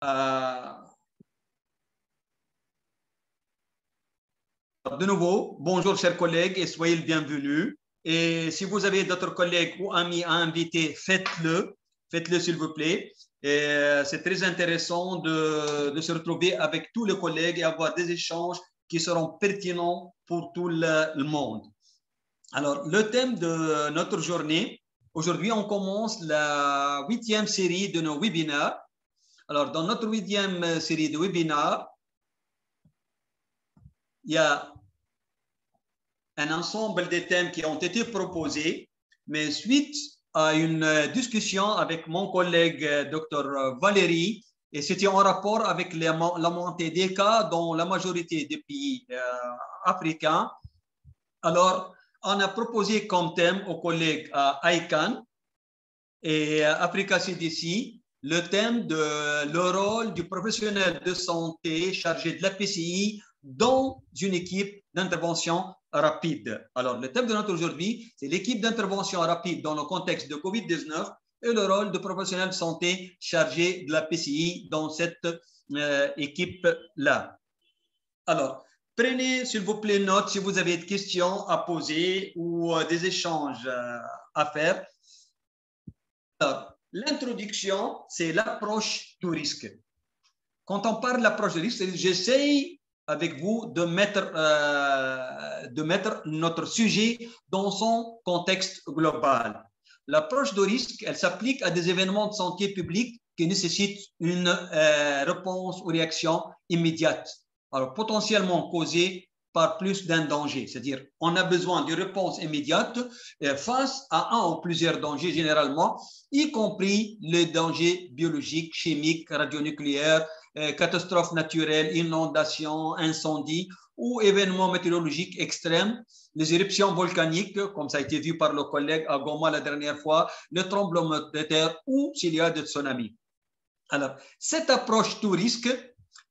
De nouveau, bonjour chers collègues et soyez le bienvenu. Et si vous avez d'autres collègues ou amis à inviter, faites-le s'il vous plaît. C'est très intéressant de se retrouver avec tous les collègues et avoir des échanges qui seront pertinents pour tout le monde. Alors, le thème de notre journée, aujourd'hui, on commence la 8e série de nos webinaires. Alors, dans notre 8e série de webinaires, il y a un ensemble de thèmes qui ont été proposés, mais suite à une discussion avec mon collègue Dr Valérie, et c'était en rapport avec la montée des cas dans la majorité des pays africains. Alors, on a proposé comme thème aux collègues ICANN et Africa CDC le thème de le rôle du professionnel de santé chargé de la PCI dans une équipe d'intervention rapide. Alors, le thème de notre aujourd'hui, c'est l'équipe d'intervention rapide dans le contexte de COVID-19 et le rôle de professionnel de santé chargé de la PCI dans cette équipe-là. Alors, prenez s'il vous plaît note si vous avez des questions à poser ou des échanges à faire. L'introduction, c'est l'approche du risque. Quand on parle de l'approche du risque, j'essaye avec vous de mettre notre sujet dans son contexte global. L'approche de risque, elle s'applique à des événements de santé publique qui nécessitent une réponse ou réaction immédiate. Alors, potentiellement causée par plus d'un danger. C'est-à-dire, on a besoin de réponse immédiate face à un ou plusieurs dangers généralement, y compris les dangers biologiques, chimiques, radionucléaires, catastrophes naturelles, inondations, incendies ou événements météorologiques extrêmes, les éruptions volcaniques, comme ça a été vu par le collègue à Goma la dernière fois, le tremblement de terre ou s'il y a des tsunamis. Alors, cette approche tout risque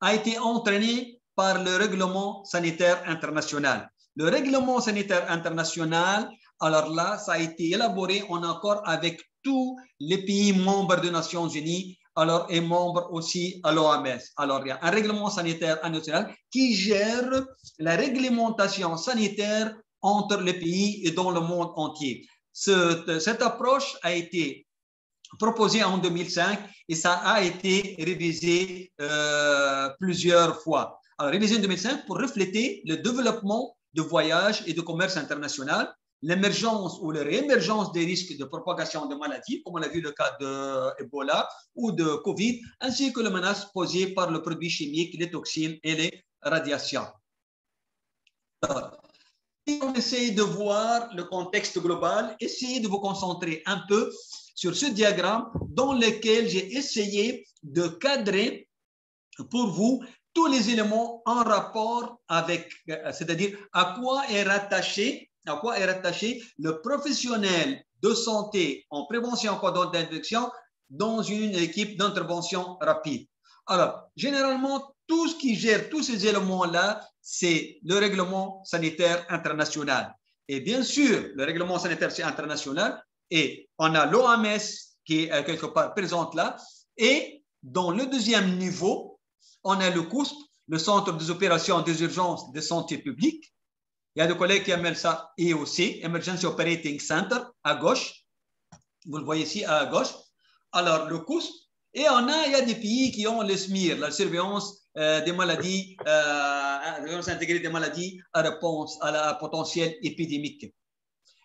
a été entraînée par le règlement sanitaire international. Le règlement sanitaire international, alors là, ça a été élaboré en accord avec tous les pays membres des Nations Unies, alors et membres aussi à l'OMS. Alors, il y a un règlement sanitaire international qui gère la réglementation sanitaire entre les pays et dans le monde entier. Cette approche a été proposée en 2005 et ça a été révisé plusieurs fois. Alors, révisé en 2005 pour refléter le développement de voyages et de commerce international, l'émergence ou la réémergence des risques de propagation de maladies, comme on a vu le cas de Ebola ou de Covid, ainsi que les menaces posées par le produit chimique, les toxines et les radiations. Alors, si on essaie de voir le contexte global, essayez de vous concentrer un peu sur ce diagramme dans lequel j'ai essayé de cadrer pour vous tous les éléments en rapport avec, c'est-à-dire à quoi est rattaché le professionnel de santé en prévention et d'infection dans une équipe d'intervention rapide. Alors, généralement, tout ce qui gère tous ces éléments-là, c'est le règlement sanitaire international. Et bien sûr, le règlement sanitaire international, et on a l'OMS qui est quelque part présente là, et dans le deuxième niveau, on a le COUSP, le Centre des opérations des urgences de santé publique. Il y a des collègues qui appellent ça EOC, Emergency Operating Center, à gauche. Vous le voyez ici à gauche. Alors, le COUSP. Et il y a des pays qui ont le SMIR, la surveillance des maladies, la surveillance intégrée des maladies à réponse à la potentiel épidémique.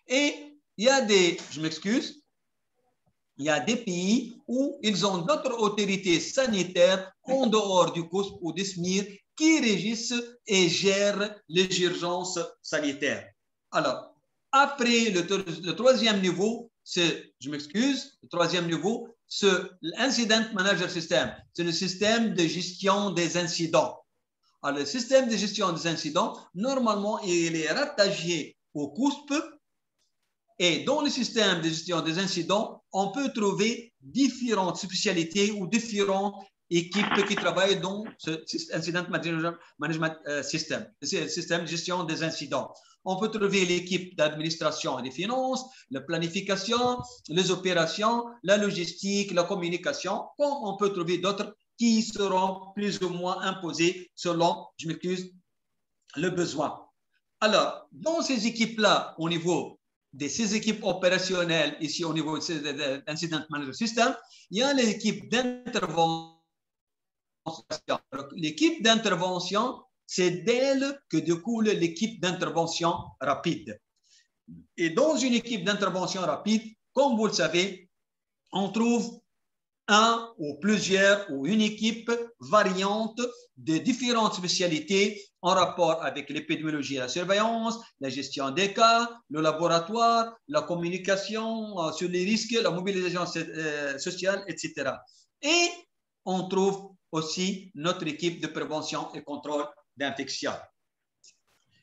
Et il y a des, je m'excuse, il y a des pays où ils ont d'autres autorités sanitaires en dehors du COUSP ou du SMIR qui régissent et gèrent les urgences sanitaires. Alors, après le troisième niveau, le troisième niveau, c'est l'Incident Manager System. C'est le système de gestion des incidents. Alors, le système de gestion des incidents, normalement, il est rattaché au COUSP. Et dans le système de gestion des incidents, on peut trouver différentes spécialités ou différentes équipes qui travaillent dans ce Incident Management System, le système de gestion des incidents. On peut trouver l'équipe d'administration et des finances, la planification, les opérations, la logistique, la communication, comme on peut trouver d'autres qui seront plus ou moins imposées selon, je m'excuse, le besoin. Alors, dans ces équipes-là, au niveau de ces équipes opérationnelles, ici au niveau de l'Incident Management System, il y a l'équipe d'intervention. L'équipe d'intervention, c'est d'elle que découle l'équipe d'intervention rapide. Et dans une équipe d'intervention rapide, comme vous le savez, on trouve un ou plusieurs ou une équipe variante de différentes spécialités en rapport avec l'épidémiologie et la surveillance, la gestion des cas, le laboratoire, la communication sur les risques, la mobilisation sociale, etc. Et on trouve aussi notre équipe de prévention et contrôle d'infection.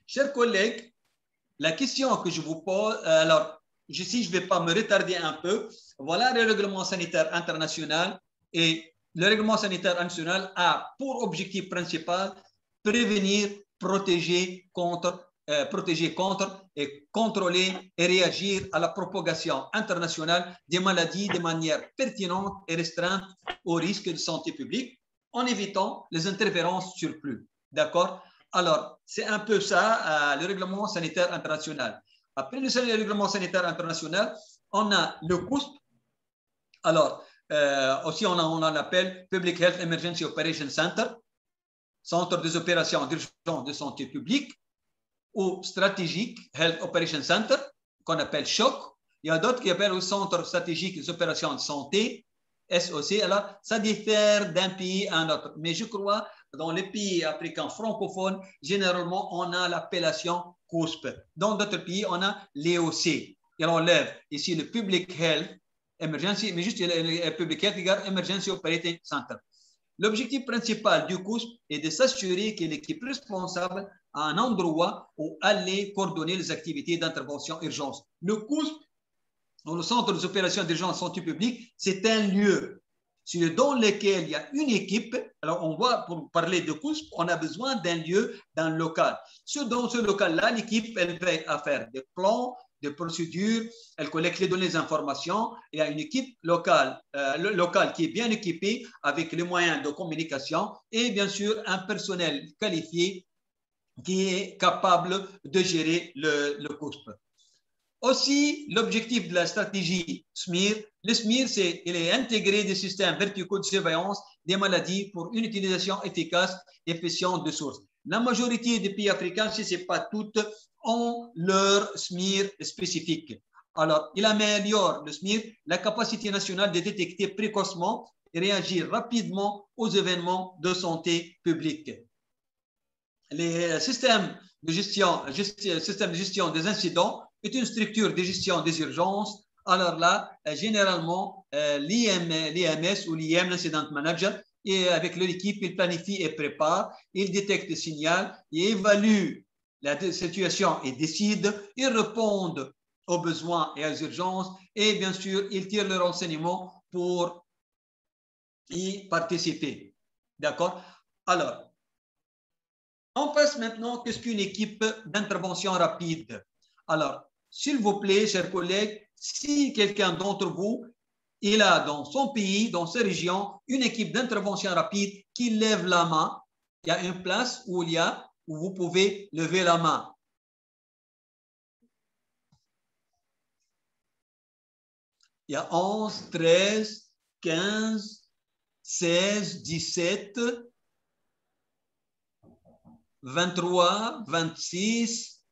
Chers collègues, la question que je vous pose, alors, ici, je ne vais pas me retarder un peu. Voilà le règlement sanitaire international. Et le règlement sanitaire international a pour objectif principal prévenir, protéger contre et contrôler et réagir à la propagation internationale des maladies de manière pertinente et restreinte aux risques de santé publique en évitant les interférences surplus. D'accord? Alors, c'est un peu ça, le règlement sanitaire international. Après le règlement sanitaire international, on a le COUSP. Alors, aussi, on en appelle Public Health Emergency Operation Center, Centre des opérations d'urgence de santé publique, ou Strategic Health Operation Center, qu'on appelle CHOC. Il y a d'autres qui appellent le Centre stratégique des opérations de santé, SOC. Alors, ça diffère d'un pays à un autre. Mais je crois dans les pays africains francophones, généralement, on a l'appellation COUSP. Dans d'autres pays, on a l'EOC. Et on enlève ici le Public Health Emergency, mais juste le Public Health Emergency Operating Center. L'objectif principal du COUSP est de s'assurer que l'équipe responsable a un endroit où aller coordonner les activités d'intervention urgence. Le COUSP, dans le centre des opérations d'urgence santé publique, c'est un lieu dans lequel il y a une équipe. Alors, on voit, pour parler de COUSP, on a besoin d'un lieu, d'un local. Dans ce local-là, l'équipe, elle veille à faire des plans, des procédures, elle collecte les données, les informations. Il y a une équipe locale qui est bien équipée avec les moyens de communication et bien sûr un personnel qualifié qui est capable de gérer le COUSP. Aussi, l'objectif de la stratégie SMIR, le SMIR, il est intégré des systèmes verticaux de surveillance des maladies pour une utilisation efficace et efficiente de sources. La majorité des pays africains, si ce n'est pas toutes, ont leur SMIR spécifique. Alors, il améliore le SMIR, la capacité nationale de détecter précocement et réagir rapidement aux événements de santé publique. Les systèmes de gestion des incidents est une structure de gestion des urgences. Alors là, généralement, l'IMS ou l'IM, l'Incident Manager, et avec leur équipe, il planifie et prépare, il détecte le signal, il évalue la situation et décide, ils répondent aux besoins et aux urgences, et bien sûr, ils tirent leurs renseignements pour y participer. D'accord? Alors, on passe maintenant, qu'est-ce qu'une équipe d'intervention rapide? Alors, s'il vous plaît, chers collègues, si quelqu'un d'entre vous, il a dans son pays, dans sa région, une équipe d'intervention rapide qui lève la main, il y a une place où vous pouvez lever la main. Il y a 11, 13, 15, 16, 17, 23, 26.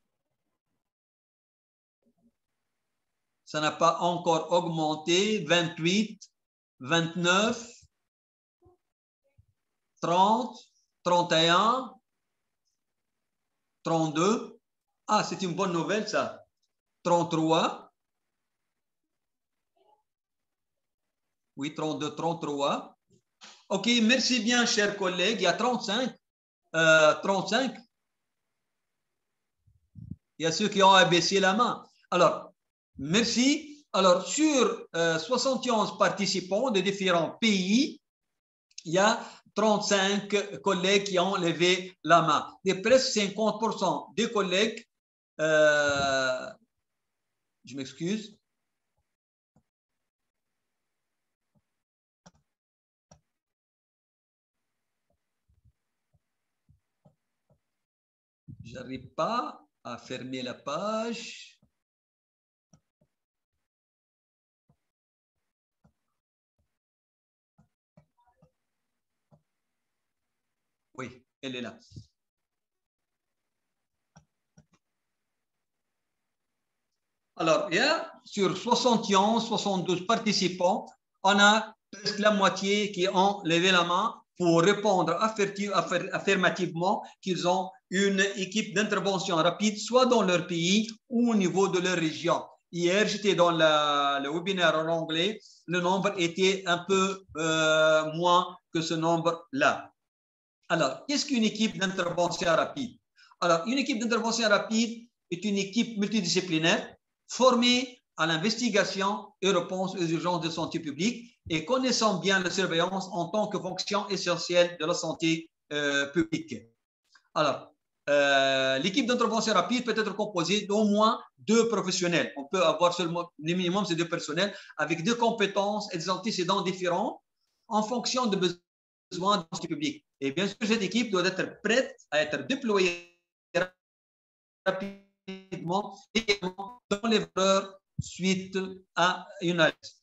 Ça n'a pas encore augmenté. 28, 29, 30, 31, 32. Ah, c'est une bonne nouvelle, ça. 33. Oui, 32, 33. OK, merci bien, chers collègues. Il y a 35. 35. Il y a ceux qui ont abaissé la main. Alors, merci. Alors, sur 71 participants de différents pays, il y a 35 collègues qui ont levé la main. Et presque 50% des collègues, je m'excuse, J'arrive pas à fermer la page. Oui, elle est là. Alors, il y a sur 71, 72 participants, on a presque la moitié qui ont levé la main pour répondre affirmativement qu'ils ont une équipe d'intervention rapide, soit dans leur pays ou au niveau de leur région. Hier, j'étais dans le webinaire en anglais, le nombre était un peu moins que ce nombre-là. Alors, qu'est-ce qu'une équipe d'intervention rapide? Alors, une équipe d'intervention rapide est une équipe multidisciplinaire formée à l'investigation et réponse aux urgences de santé publique et connaissant bien la surveillance en tant que fonction essentielle de la santé publique. Alors, l'équipe d'intervention rapide peut être composée d'au moins 2 professionnels. On peut avoir seulement, le minimum, c'est 2 personnels avec 2 compétences et des antécédents différents en fonction de besoins de la santé publique. Et bien sûr, cette équipe doit être prête à être déployée rapidement et dans les heures suite à une alerte.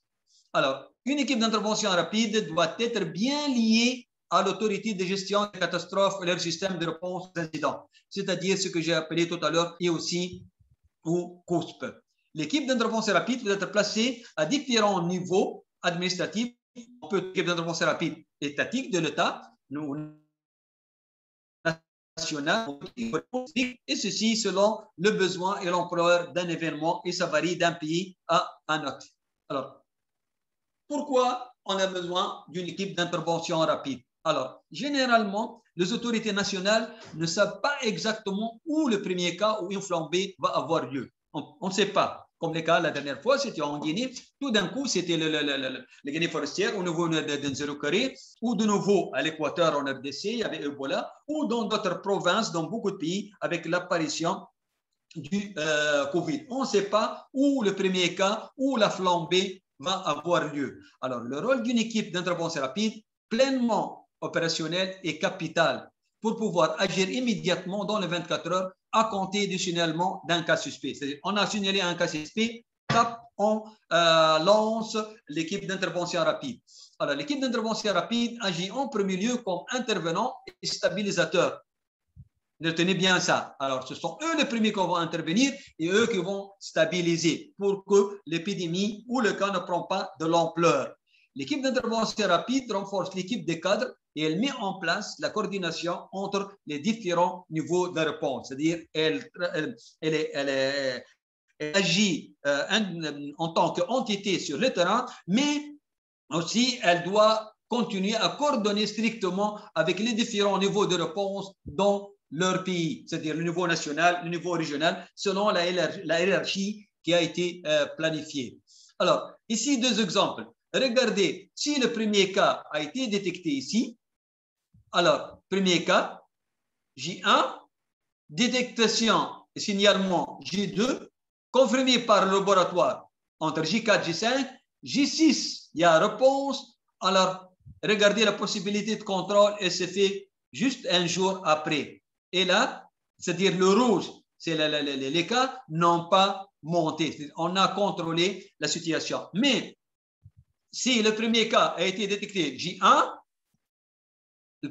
Alors, une équipe d'intervention rapide doit être bien liée à l'autorité de gestion des catastrophes et leur système de réponse aux incidents, c'est-à-dire ce que j'ai appelé tout à l'heure et aussi au COSP. L'équipe d'intervention rapide doit être placée à différents niveaux administratifs. On peut l'équipe d'intervention rapide étatique de l'État, national, et ceci selon le besoin et l'ampleur d'un événement, et ça varie d'un pays à un autre. Alors, pourquoi on a besoin d'une équipe d'intervention rapide? Alors, généralement, les autorités nationales ne savent pas exactement où le premier cas ou une flambée va avoir lieu. On ne sait pas. Comme le cas la dernière fois, c'était en Guinée. Tout d'un coup, c'était la Guinée forestière au niveau de Nzéroukaré, ou de nouveau à l'Équateur en RDC, il y avait Ebola, ou dans d'autres provinces, dans beaucoup de pays, avec l'apparition du Covid. On ne sait pas où le premier cas, où la flambée va avoir lieu. Alors, le rôle d'une équipe d'intervention rapide, pleinement opérationnelle, est capital pour pouvoir agir immédiatement dans les 24 heures à compter du signalement d'un cas suspect. C'est-à-dire, on a signalé un cas suspect, on lance l'équipe d'intervention rapide. Alors, l'équipe d'intervention rapide agit en premier lieu comme intervenant et stabilisateur. Retenez bien ça. Alors, ce sont eux les premiers qui vont intervenir et eux qui vont stabiliser pour que l'épidémie ou le cas ne prend pas de l'ampleur. L'équipe d'intervention rapide renforce l'équipe des cadres et elle met en place la coordination entre les différents niveaux de réponse. C'est-à-dire, elle agit en tant qu'entité sur le terrain, mais aussi elle doit continuer à coordonner strictement avec les différents niveaux de réponse dans leur pays, c'est-à-dire le niveau national, le niveau régional, selon la hiérarchie qui a été planifiée. Alors, ici, 2 exemples. Regardez, si le premier cas a été détecté ici, alors, premier cas, J1, détectation et signalement J2, confirmé par le laboratoire entre J4 et J5, J6, il y a réponse. Alors, regardez la possibilité de contrôle, elle se fait juste un jour après. Et là, c'est-à-dire le rouge, c'est les cas n'ont pas monté. On a contrôlé la situation. Mais si le premier cas a été détecté J1, le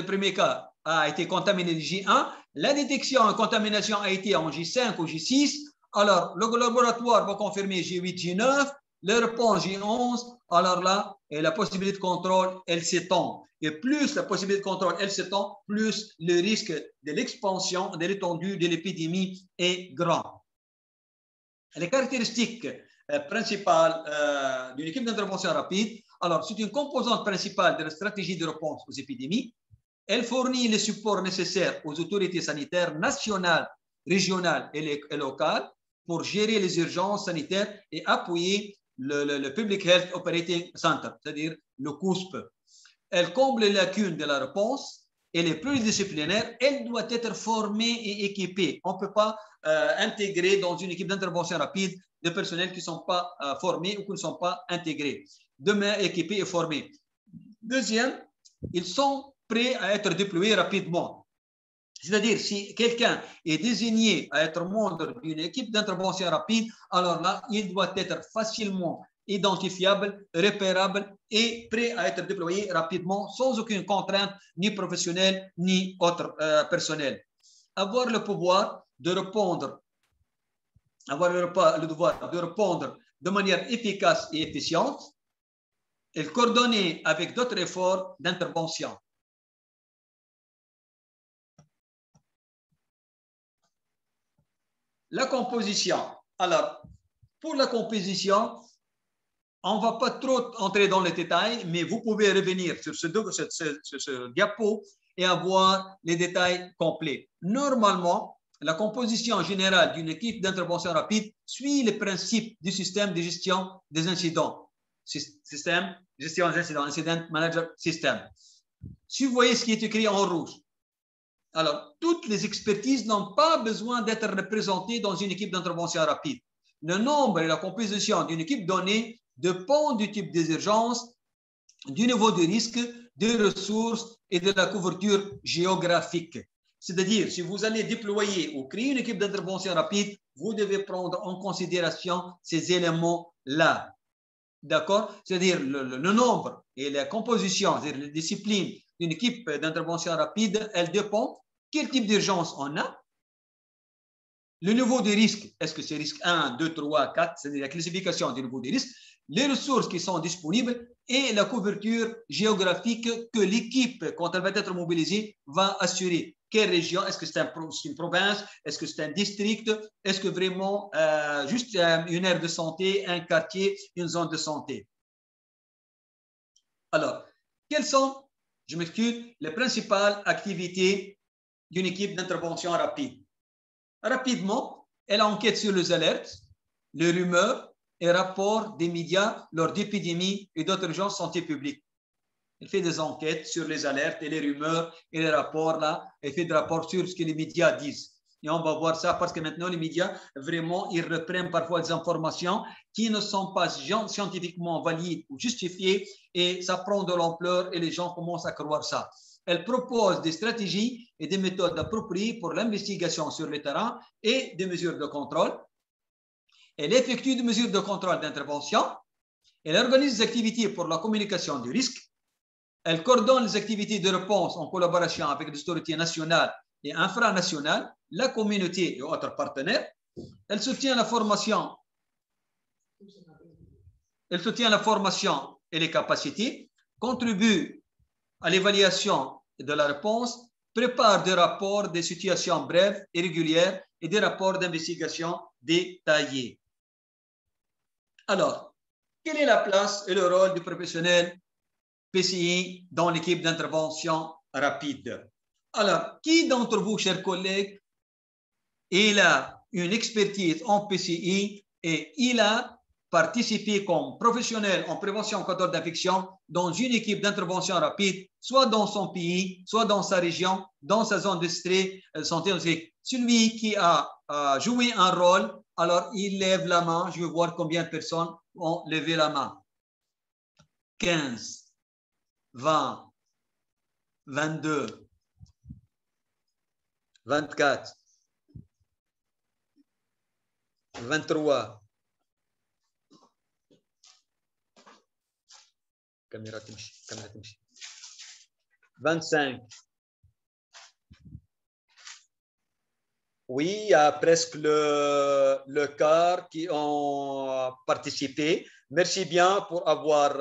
premier cas a été contaminé J1, la détection et contamination a été en J5 ou J6, alors le laboratoire va confirmer J8, J9, le réponse J11, alors là, et la possibilité de contrôle, elle s'étend. Et plus la possibilité de contrôle, elle s'étend, plus le risque de l'expansion, de l'étendue de l'épidémie est grand. Les caractéristiques principales d'une équipe d'intervention rapide, alors c'est une composante principale de la stratégie de réponse aux épidémies. Elle fournit les supports nécessaires aux autorités sanitaires nationales, régionales et locales pour gérer les urgences sanitaires et appuyer le Public Health Operating Center, c'est-à-dire le COUSP. Elle comble les lacunes de la réponse. Elle est pluridisciplinaire. Elle doit être formée et équipée. On ne peut pas intégrer dans une équipe d'intervention rapide des personnels qui ne sont pas formés ou qui ne sont pas intégrés. Demain, équipés et formés. Deuxième, ils sont prêts à être déployés rapidement. C'est-à-dire, si quelqu'un est désigné à être membre d'une équipe d'intervention rapide, alors là, il doit être facilement identifiable, repérable et prêt à être déployé rapidement sans aucune contrainte, ni professionnelle, ni autre personnelle. Avoir le pouvoir de répondre, avoir le devoir de répondre de manière efficace et efficiente et coordonner avec d'autres efforts d'intervention. La composition. Alors, pour la composition, on ne va pas trop entrer dans les détails, mais vous pouvez revenir sur ce diapo et avoir les détails complets. Normalement, la composition générale d'une équipe d'intervention rapide suit les principes du système de gestion des incidents. Système de gestion des incidents, Incident Manager System. Si vous voyez ce qui est écrit en rouge, alors, toutes les expertises n'ont pas besoin d'être représentées dans une équipe d'intervention rapide. Le nombre et la composition d'une équipe donnée dépend du type des urgences, du niveau de risque, des ressources et de la couverture géographique. C'est-à-dire, si vous allez déployer ou créer une équipe d'intervention rapide, vous devez prendre en considération ces éléments-là. D'accord? C'est-à-dire le nombre et la composition, c'est-à-dire les disciplines d'une équipe d'intervention rapide, elle dépend quel type d'urgence on a, le niveau de risque, est-ce que c'est risque 1, 2, 3, 4, c'est-à-dire la classification du niveau de risque, les ressources qui sont disponibles et la couverture géographique que l'équipe, quand elle va être mobilisée, va assurer. Quelle région? Est-ce que c'est une province? Est-ce que c'est un district? Est-ce que vraiment juste une aire de santé, un quartier, une zone de santé? Alors, quelles sont, je m'excuse, les principales activités d'une équipe d'intervention rapide? Rapidement, elle enquête sur les alertes, les rumeurs et rapports des médias lors d'épidémies et d'autres urgences de santé publique. Elle fait des enquêtes sur les alertes et les rumeurs et les rapports là. Elle fait des rapports sur ce que les médias disent. Et on va voir ça parce que maintenant, les médias, vraiment, ils reprennent parfois des informations qui ne sont pas scientifiquement valides ou justifiées et ça prend de l'ampleur et les gens commencent à croire ça. Elle propose des stratégies et des méthodes appropriées pour l'investigation sur le terrain et des mesures de contrôle. Elle effectue des mesures de contrôle d'intervention. Elle organise des activités pour la communication du risque. Elle coordonne les activités de réponse en collaboration avec les autorités nationales et infranationales, la communauté et autres partenaires. Elle soutient la formation. Elle soutient la formation et les capacités, contribue à l'évaluation de la réponse, prépare des rapports des situations brèves et régulières et des rapports d'investigation détaillés. Alors, quelle est la place et le rôle du professionnel PCI dans l'équipe d'intervention rapide? Alors, qui d'entre vous, chers collègues, il a une expertise en PCI et il a participé comme professionnel en prévention contrôle d'infection dans une équipe d'intervention rapide, soit dans son pays, soit dans sa région, dans sa zone de santé. Celui qui a joué un rôle, alors il lève la main. Je veux voir combien de personnes ont levé la main. 15, 20, 22, 24, 23. Caméra تمشي 25. Oui, il y a presque le quart qui ont participé. Merci bien pour avoir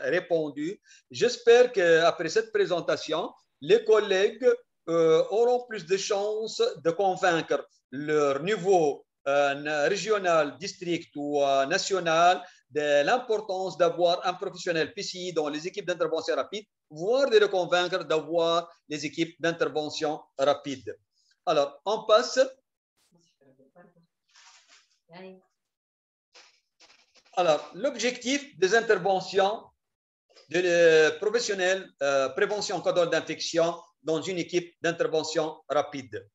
répondu. J'espère qu'après cette présentation, les collègues auront plus de chances de convaincre leur niveau régional, district ou national de l'importance d'avoir un professionnel PCI dans les équipes d'intervention rapide, voire de les convaincre d'avoir les équipes d'intervention rapide. Alors, on passe. Alors, l'objectif des interventions de professionnels prévention contrôle d'infection dans une équipe d'intervention rapide.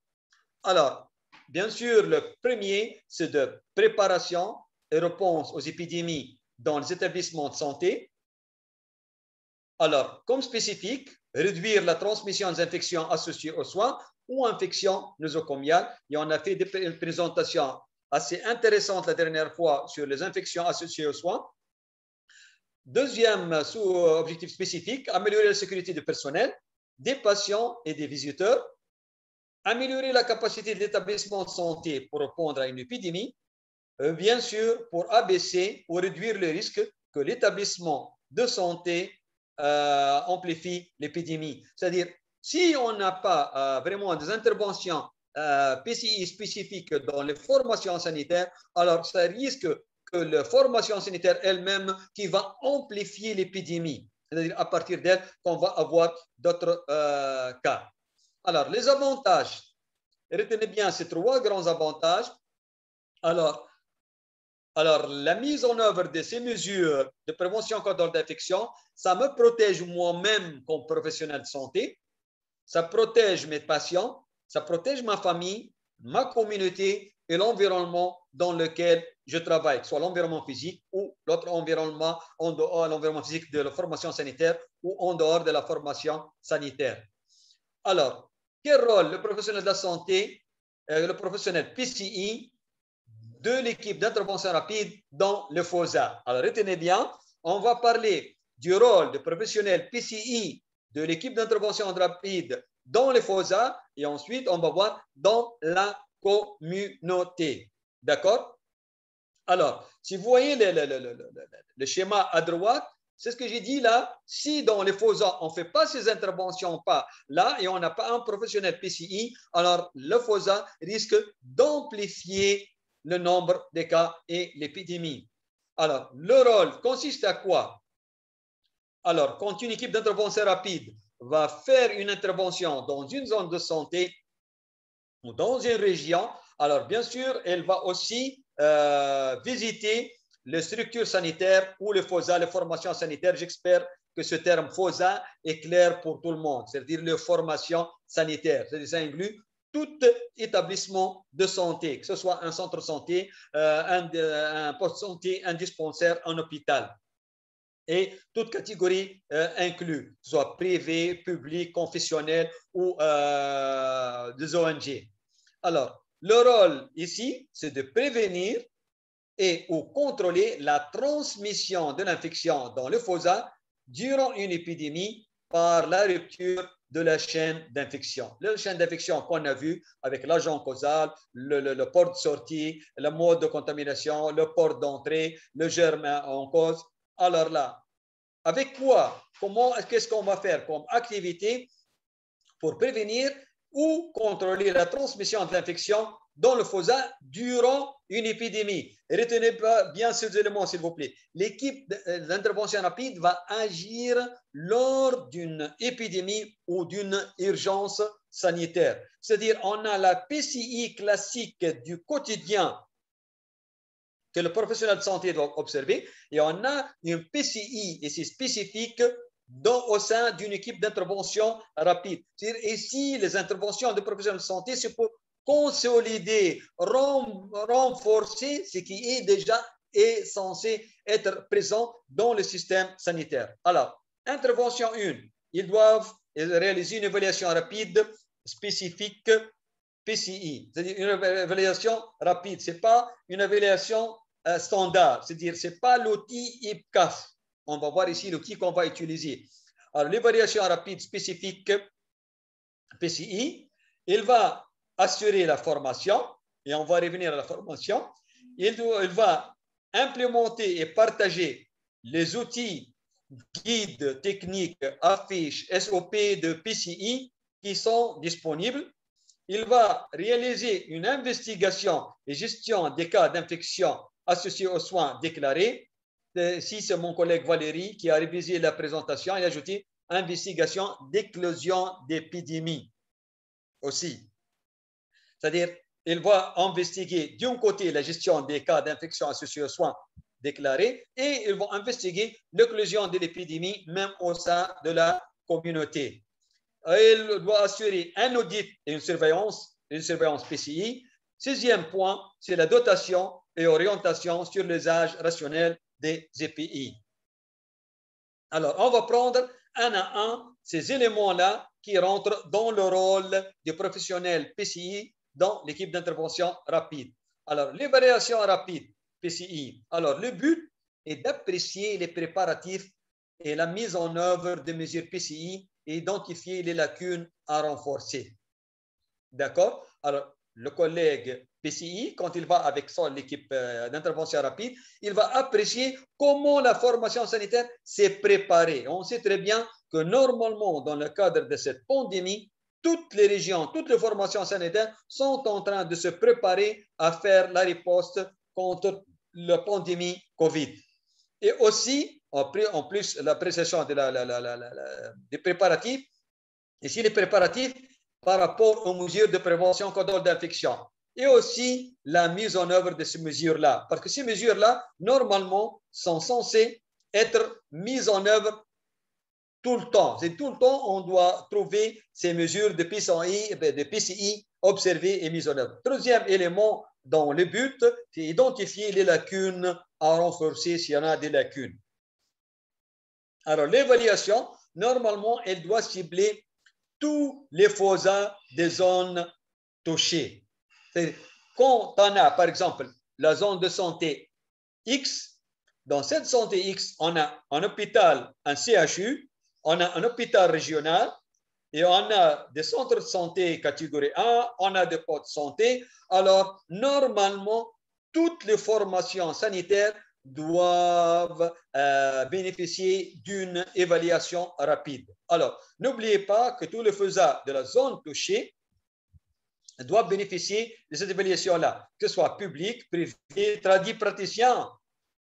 Alors, bien sûr, le premier, c'est de préparation et réponse aux épidémies dans les établissements de santé. Alors, comme spécifique, réduire la transmission des infections associées aux soins ou infections nosocomiales. Et on a fait des présentations assez intéressantes la dernière fois sur les infections associées aux soins. Deuxième sous-objectif spécifique, améliorer la sécurité du personnel, des patients et des visiteurs, améliorer la capacité de l'établissement de santé pour répondre à une épidémie, bien sûr pour abaisser ou réduire le risque que l'établissement de santé amplifie l'épidémie. C'est-à-dire, si on n'a pas vraiment des interventions PCI spécifiques dans les formations sanitaires, alors ça risque que la formation sanitaire elle-même qui va amplifier l'épidémie. C'est-à-dire à partir d'elle qu'on va avoir d'autres cas. Alors, les avantages. Retenez bien ces trois grands avantages. Alors, la mise en œuvre de ces mesures de prévention contre l'infection, ça me protège moi-même comme professionnel de santé, ça protège mes patients, ça protège ma famille, ma communauté et l'environnement dans lequel je travaille, que ce soit l'environnement physique ou l'autre environnement, en dehors l'environnement physique de la formation sanitaire ou en dehors de la formation sanitaire. Alors, quel rôle le professionnel de la santé, le professionnel PCI de l'équipe d'intervention rapide dans le FOSA? Alors, retenez bien, on va parler du rôle de professionnel PCI de l'équipe d'intervention rapide dans le FOSA et ensuite, on va voir dans la communauté. D'accord? Alors, si vous voyez le schéma à droite, c'est ce que j'ai dit là. Si dans les FOSA, on ne fait pas ces interventions pas là et on n'a pas un professionnel PCI, alors le FOSA risque d'amplifier le nombre de cas et l'épidémie. Alors, le rôle consiste à quoi? Alors, quand une équipe d'intervention rapide va faire une intervention dans une zone de santé ou dans une région, alors bien sûr, elle va aussi visiter les structures sanitaires ou les FOSA, les formations sanitaires. J'espère que ce terme FOSA est clair pour tout le monde, c'est-à-dire les formations sanitaires. C'est-à-dire ça inclut tout établissement de santé, que ce soit un centre de santé, un poste de santé, un dispensaire, un hôpital. Et toute catégorie inclue, que ce soit privé, public, confessionnel ou des ONG. Alors, le rôle ici, c'est de prévenir et ou contrôler la transmission de l'infection dans le FOSA durant une épidémie par la rupture de la chaîne d'infection. La chaîne d'infection qu'on a vu avec l'agent causal, le port de sortie, le mode de contamination, le port d'entrée, le germe en cause. Alors là, avec quoi? Qu'est-ce qu'on va faire comme activité pour prévenir ou contrôler la transmission de l'infection dans le FOSA durant une épidémie? Retenez bien ces éléments, s'il vous plaît. L'équipe d'intervention rapide va agir lors d'une épidémie ou d'une urgence sanitaire. C'est-à-dire, on a la PCI classique du quotidien que le professionnel de santé doit observer et on a une PCI ici spécifique au sein d'une équipe d'intervention rapide. Ici, les interventions de professionnels de santé, c'est pour consolider, renforcer ce qui est déjà censé être présent dans le système sanitaire. Alors, intervention 1, ils doivent réaliser une évaluation rapide spécifique PCI, c'est-à-dire une évaluation rapide. Ce n'est pas une évaluation standard, c'est-à-dire ce n'est pas l'outil IPCAS. On va voir ici l'outil qu'on va utiliser. Alors, l'évaluation rapide spécifique PCI, il va assurer la formation, et on va revenir à la formation. Il va implémenter et partager les outils, guides, techniques, affiches, SOP de PCI qui sont disponibles. Il va réaliser une investigation et gestion des cas d'infection associés aux soins déclarés. Si c'est mon collègue Valérie qui a révisé la présentation, il a ajouté investigation d'éclosion d'épidémie aussi. C'est-à-dire, il va investiguer d'un côté la gestion des cas d'infection associés aux soins déclarés et il va investiguer l'éclosion de l'épidémie même au sein de la communauté. Il doit assurer un audit et une surveillance PCI. Sixième point, c'est la dotation et orientation sur l'usage rationnel des EPI. Alors, on va prendre un à un ces éléments-là qui rentrent dans le rôle du professionnel PCI dans l'équipe d'intervention rapide. Alors, l'évaluation rapide PCI. Alors, le but est d'apprécier les préparatifs et la mise en œuvre des mesures PCI et identifier les lacunes à renforcer. D'accord? Alors, le collègue PCI, quand il va avec l'équipe d'intervention rapide, il va apprécier comment la formation sanitaire s'est préparée. On sait très bien que normalement, dans le cadre de cette pandémie, toutes les régions, toutes les formations sanitaires sont en train de se préparer à faire la riposte contre la pandémie COVID. Et aussi, en plus, l'appréciation des préparatifs, ici les préparatifs par rapport aux mesures de prévention contrôle d'infection et aussi la mise en œuvre de ces mesures-là. Parce que ces mesures-là, normalement, sont censées être mises en œuvre tout le temps. C'est tout le temps, on doit trouver ces mesures de PCI observées et mises en œuvre. Troisième élément dans le but, c'est identifier les lacunes à renforcer s'il y en a des lacunes. Alors, l'évaluation, normalement, elle doit cibler tous les fossats des zones touchées. Quand on a, par exemple, la zone de santé X, dans cette santé X, on a un hôpital, un CHU, on a un hôpital régional et on a des centres de santé catégorie 1, on a des postes de santé. Alors, normalement, toutes les formations sanitaires doivent bénéficier d'une évaluation rapide. Alors, n'oubliez pas que tous les faisans de la zone touchée doivent bénéficier de cette évaluation-là, que ce soit public, privé, tradis praticiens.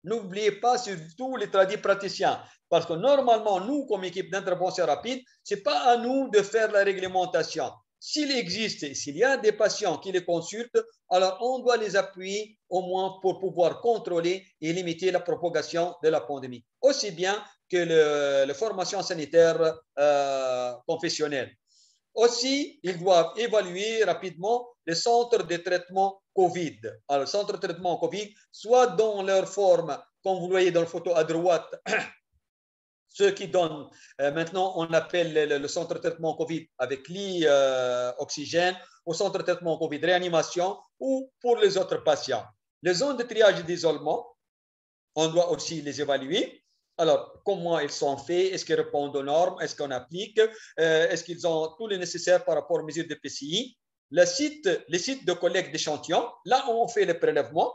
N'oubliez pas surtout les tradis praticiens, parce que normalement, nous, comme équipe d'intervention rapide, ce n'est pas à nous de faire la réglementation. S'il existe, s'il y a des patients qui les consultent, alors on doit les appuyer au moins pour pouvoir contrôler et limiter la propagation de la pandémie, aussi bien que la formation sanitaire confessionnelle. Aussi, ils doivent évaluer rapidement les centres de traitement COVID. Alors, le centre de traitement COVID, soit dans leur forme, comme vous voyez dans la photo à droite, ceux qui donnent, maintenant on appelle le centre de traitement COVID avec lit oxygène, au centre de traitement COVID réanimation ou pour les autres patients. Les zones de triage et d'isolement, on doit aussi les évaluer. Alors, comment ils sont faits? Est-ce qu'ils répondent aux normes? Est-ce qu'on applique? Est-ce qu'ils ont tout le nécessaire par rapport aux mesures de PCI? Les sites de collecte d'échantillons, là, on fait les prélèvements.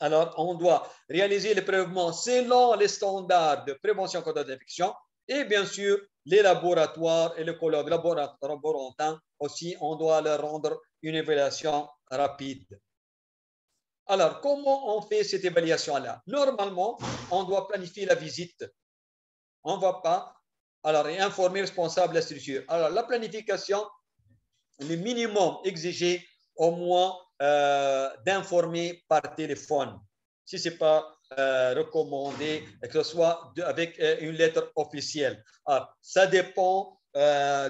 Alors, on doit réaliser les prélèvements selon les standards de prévention contre l'infection. Et bien sûr, les laboratoires et les collègues laborantins aussi, on doit leur rendre une évaluation rapide. Alors, comment on fait cette évaluation-là? Normalement, on doit planifier la visite. On ne va pas informer le responsable de la structure. Alors, la planification, le minimum exigé, au moins d'informer par téléphone. Si ce n'est pas recommandé, que ce soit avec une lettre officielle. Alors, ça dépend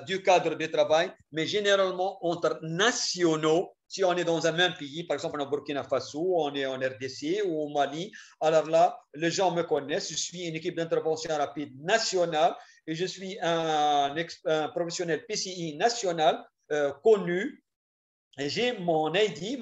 du cadre de travail, mais généralement, entre nationaux, si on est dans un même pays, par exemple en Burkina Faso, on est en RDC ou au Mali, alors là, les gens me connaissent. Je suis une équipe d'intervention rapide nationale et je suis un professionnel PCI national connu. J'ai mon ID,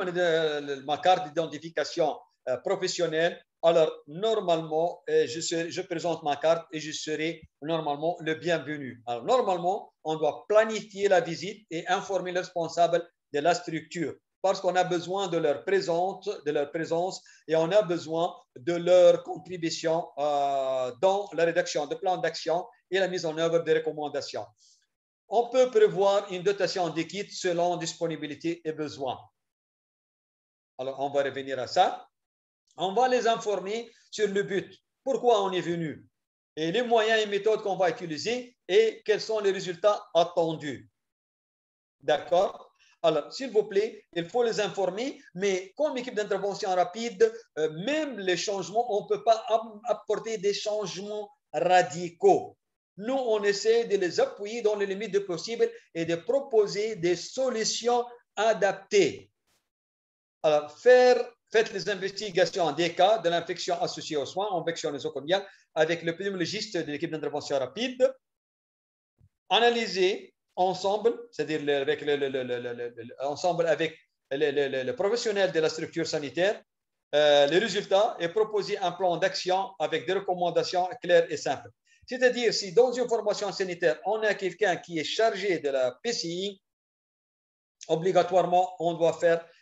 ma carte d'identification professionnelle. Alors, normalement, je présente ma carte et je serai normalement le bienvenu. Alors, normalement, on doit planifier la visite et informer le responsable de la structure parce qu'on a besoin de leur présence et on a besoin de leur contribution dans la rédaction de plans d'action et la mise en œuvre des recommandations. On peut prévoir une dotation des kits selon disponibilité et besoin. Alors, on va revenir à ça. On va les informer sur le but, pourquoi on est venu, et les moyens et méthodes qu'on va utiliser et quels sont les résultats attendus. D'accord? Alors, s'il vous plaît, il faut les informer, mais comme équipe d'intervention rapide, même les changements, on ne peut pas apporter des changements radicaux. Nous, on essaie de les appuyer dans les limites du possible et de proposer des solutions adaptées. Alors, faites les investigations des cas de l'infection associée aux soins, infection nosocomiale, avec l'épidémiologiste de l'équipe d'intervention rapide. analyser ensemble, c'est-à-dire ensemble avec le professionnel de la structure sanitaire, les résultats et proposer un plan d'action avec des recommandations claires et simples. C'est-à-dire, si dans une formation sanitaire, on a quelqu'un qui est chargé de la PCI, obligatoirement,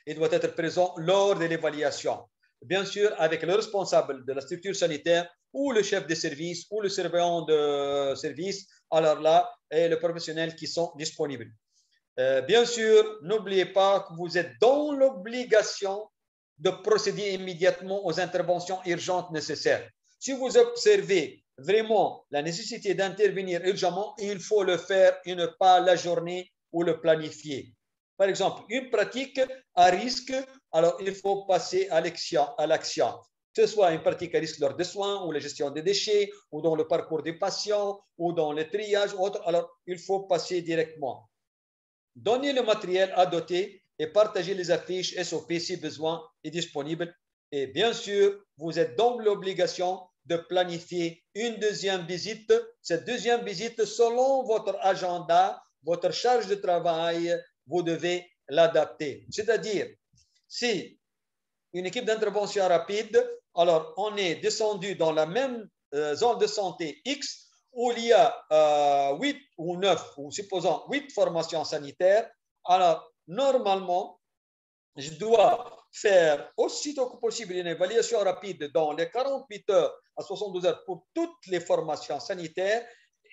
il doit être présent lors de l'évaluation. Bien sûr, avec le responsable de la structure sanitaire ou le chef de service ou le surveillant de service, alors là, et les professionnels qui sont disponibles. Bien sûr, n'oubliez pas que vous êtes dans l'obligation de procéder immédiatement aux interventions urgentes nécessaires. Si vous observez vraiment la nécessité d'intervenir urgemment, il faut le faire et ne pas la journée ou le planifier. Par exemple, une pratique à risque, alors il faut passer à l'action. Que ce soit une pratique à risque lors des soins ou la gestion des déchets ou dans le parcours des patients ou dans le triage ou autre, alors il faut passer directement. Donnez le matériel à doter et partagez les affiches SOP si besoin est disponible. Et bien sûr, vous êtes dans l'obligation de planifier une deuxième visite. Cette deuxième visite, selon votre agenda, votre charge de travail, vous devez l'adapter. C'est-à-dire, si une équipe d'intervention rapide, alors on est descendu dans la même zone de santé X, où il y a 8 ou 9, ou supposons 8 formations sanitaires, alors normalement, je dois faire aussitôt que possible une évaluation rapide dans les 48 heures à 72 heures pour toutes les formations sanitaires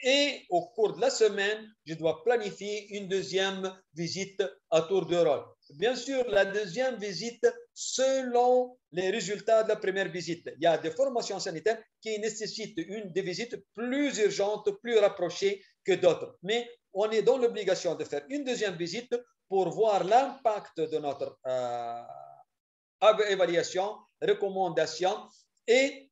et au cours de la semaine, je dois planifier une deuxième visite à tour de rôle. Bien sûr, la deuxième visite selon les résultats de la première visite. Il y a des formations sanitaires qui nécessitent des visites plus urgentes, plus rapprochées que d'autres. Mais on est dans l'obligation de faire une deuxième visite pour voir l'impact de notre évaluation, recommandation et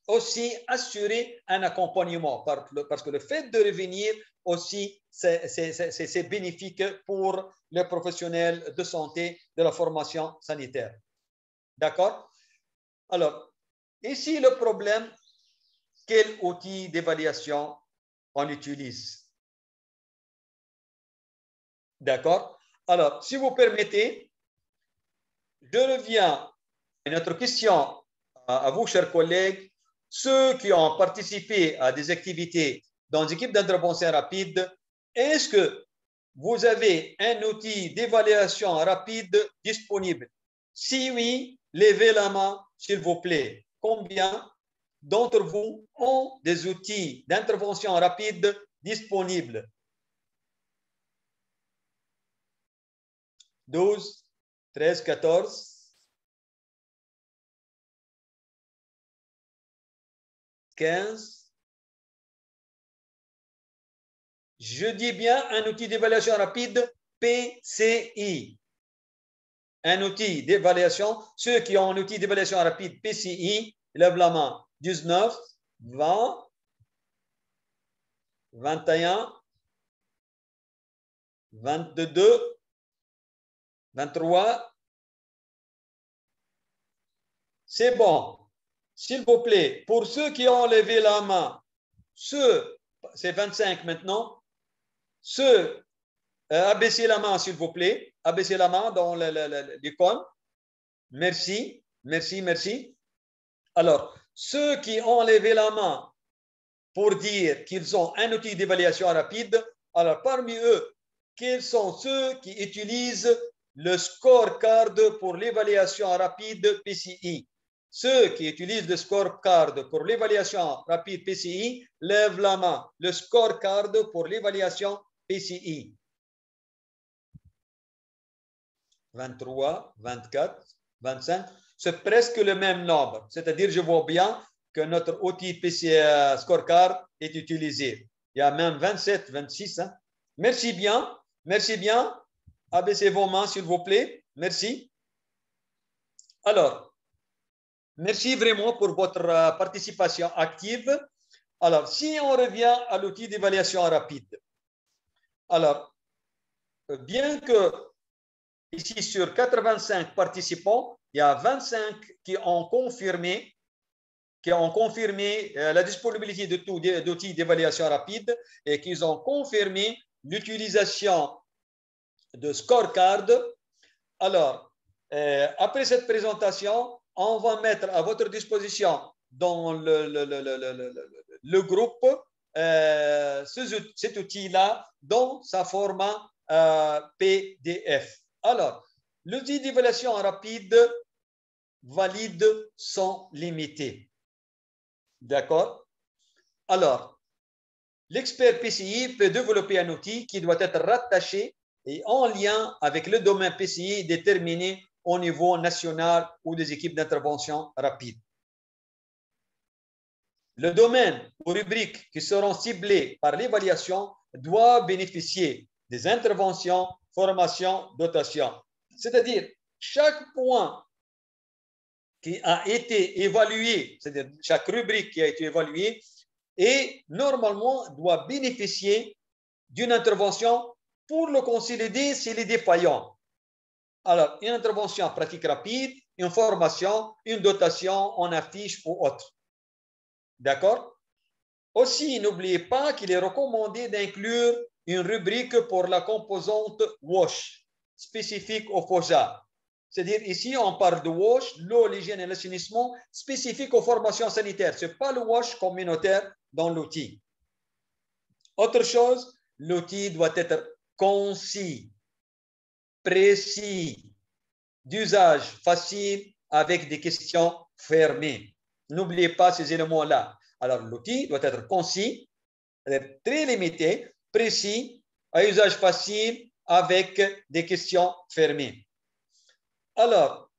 aussi assurer un accompagnement parce que le fait de revenir aussi, c'est bénéfique pour les professionnels de santé de la formation sanitaire. D'accord? Alors, ici le problème, quel outil d'évaluation on utilise? D'accord? Alors, si vous permettez, je reviens à notre question à vous, chers collègues. Ceux qui ont participé à des activités dans des équipes d'intervention rapide, est-ce que vous avez un outil d'évaluation rapide disponible? Si oui, levez la main, s'il vous plaît. Combien d'entre vous ont des outils d'intervention rapide disponibles? 12, 13, 14. 15. Je dis bien un outil d'évaluation rapide PCI. Un outil d'évaluation. Ceux qui ont un outil d'évaluation rapide PCI, lèvent la main. 19, 20, 21, 22, 23. C'est bon. S'il vous plaît, pour ceux qui ont levé la main, c'est 25 maintenant, abaissez la main, s'il vous plaît. Abaissez la main dans l'icône. Merci, merci, merci. Alors, ceux qui ont levé la main pour dire qu'ils ont un outil d'évaluation rapide, alors parmi eux, quels sont ceux qui utilisent le scorecard pour l'évaluation rapide PCI? Ceux qui utilisent le scorecard pour l'évaluation rapide PCI, lèvent la main. Le scorecard pour l'évaluation PCI. 23, 24, 25. C'est presque le même nombre. C'est-à-dire, je vois bien que notre outil PCI scorecard est utilisé. Il y a même 27, 26. Hein. Merci bien. Merci bien. Abaissez vos mains, s'il vous plaît. Merci. Alors, merci vraiment pour votre participation active. Alors, si on revient à l'outil d'évaluation rapide. Alors, bien que ici sur 85 participants, il y a 25 qui ont confirmé qui ont confirmé la disponibilité d'outils d'évaluation rapide et qui ont confirmé l'utilisation de scorecard. Alors, après cette présentation, on va mettre à votre disposition dans le groupe cet outil-là dans sa format PDF. Alors, l'outil d'évaluation rapide valide sont limités. D'accord? Alors, l'expert PCI peut développer un outil qui doit être rattaché et en lien avec le domaine PCI déterminé au niveau national ou des équipes d'intervention rapide. Le domaine ou rubriques qui seront ciblés par l'évaluation doivent bénéficier des interventions, formations, dotations. C'est-à-dire, chaque point qui a été évalué, c'est-à-dire chaque rubrique qui a été évaluée, et normalement doit bénéficier d'une intervention pour le consolider s'il est défaillant. Alors, une intervention pratique rapide, une formation, une dotation en affiche ou autre. D'accord? Aussi, n'oubliez pas qu'il est recommandé d'inclure une rubrique pour la composante WASH, spécifique au FOSA. C'est-à-dire, ici, on parle de WASH, l'eau, l'hygiène et l'assainissement, spécifique aux formations sanitaires. Ce n'est pas le WASH communautaire dans l'outil. Autre chose, l'outil doit être concis, précis, d'usage facile, avec des questions fermées. N'oubliez pas ces éléments-là. Alors, l'outil doit être concis, très limité, précis, à usage facile, avec des questions fermées. Alors,